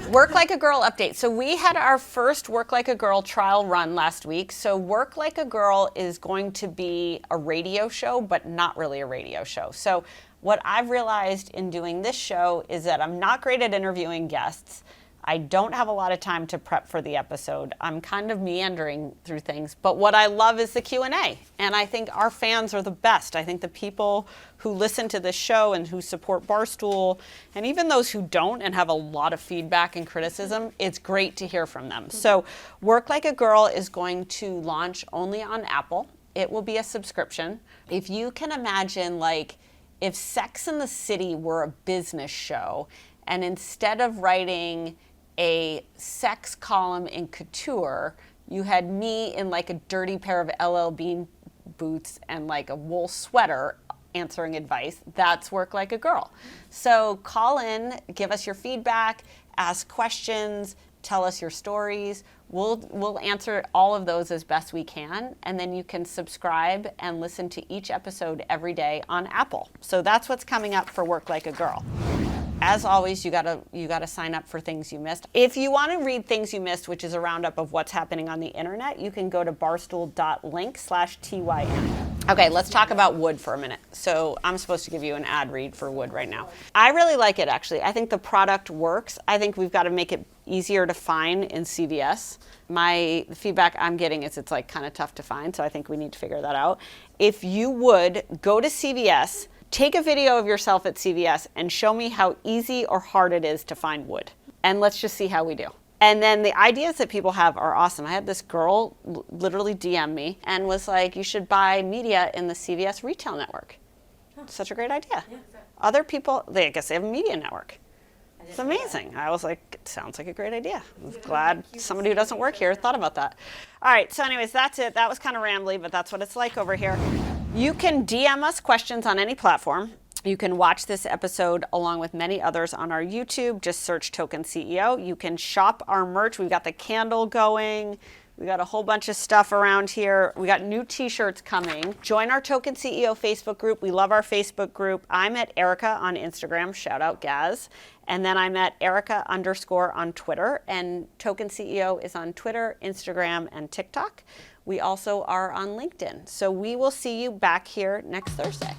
Work Like a Girl update. So we had our first Work Like a Girl trial run last week. So Work Like a Girl is going to be a radio show, but not really a radio show. So what I've realized in doing this show is that I'm not great at interviewing guests. I don't have a lot of time to prep for the episode. I'm kind of meandering through things, but what I love is the Q&A. And I think our fans are the best. I think the people who listen to this show and who support Barstool, and even those who don't and have a lot of feedback and criticism, it's great to hear from them. So Work Like a Girl is going to launch only on Apple. It will be a subscription. If you can imagine, like, if Sex and the City were a business show, and instead of writing a sex column in Couture, you had me in like a dirty pair of LL Bean boots and like a wool sweater answering advice. That's Work Like a Girl. So call in, give us your feedback, ask questions, tell us your stories. We'll answer all of those as best we can, and then you can subscribe and listen to each episode every day on Apple. So that's what's coming up for Work Like a Girl. As always, you gotta sign up for Things You Missed. If you want to read Things You Missed, which is a roundup of what's happening on the internet, you can go to barstool.link/TYM. Okay, let's talk about Wood for a minute. So I'm supposed to give you an ad read for Wood right now. I really like it, actually. I think the product works. I think we've got to make it easier to find in CVS. The feedback I'm getting is it's like kind of tough to find, so I think we need to figure that out. If you would, go to CVS, take a video of yourself at CVS and show me how easy or hard it is to find wood. And let's just see how we do. And then the ideas that people have are awesome. I had this girl literally DM me and was like, you should buy media in the CVS retail network. Such a great idea. Yeah. Other people, I guess they have a media network. It's amazing. I was like, it sounds like a great idea. I'm glad somebody who doesn't work here thought about that. All right, so anyways, that's it. That was kind of rambly, but that's what it's like over here. You can DM us questions on any platform. You can watch this episode along with many others on our YouTube. Just search Token CEO. You can shop our merch. We've got the candle going. We got a whole bunch of stuff around here. We got new t-shirts coming. Join our Token CEO Facebook group. We love our Facebook group. I'm at Erika on Instagram. Shout out Gaz. And then I'm at Erika _ on Twitter. And Token CEO is on Twitter, Instagram, and TikTok. We also are on LinkedIn. So we will see you back here next Thursday.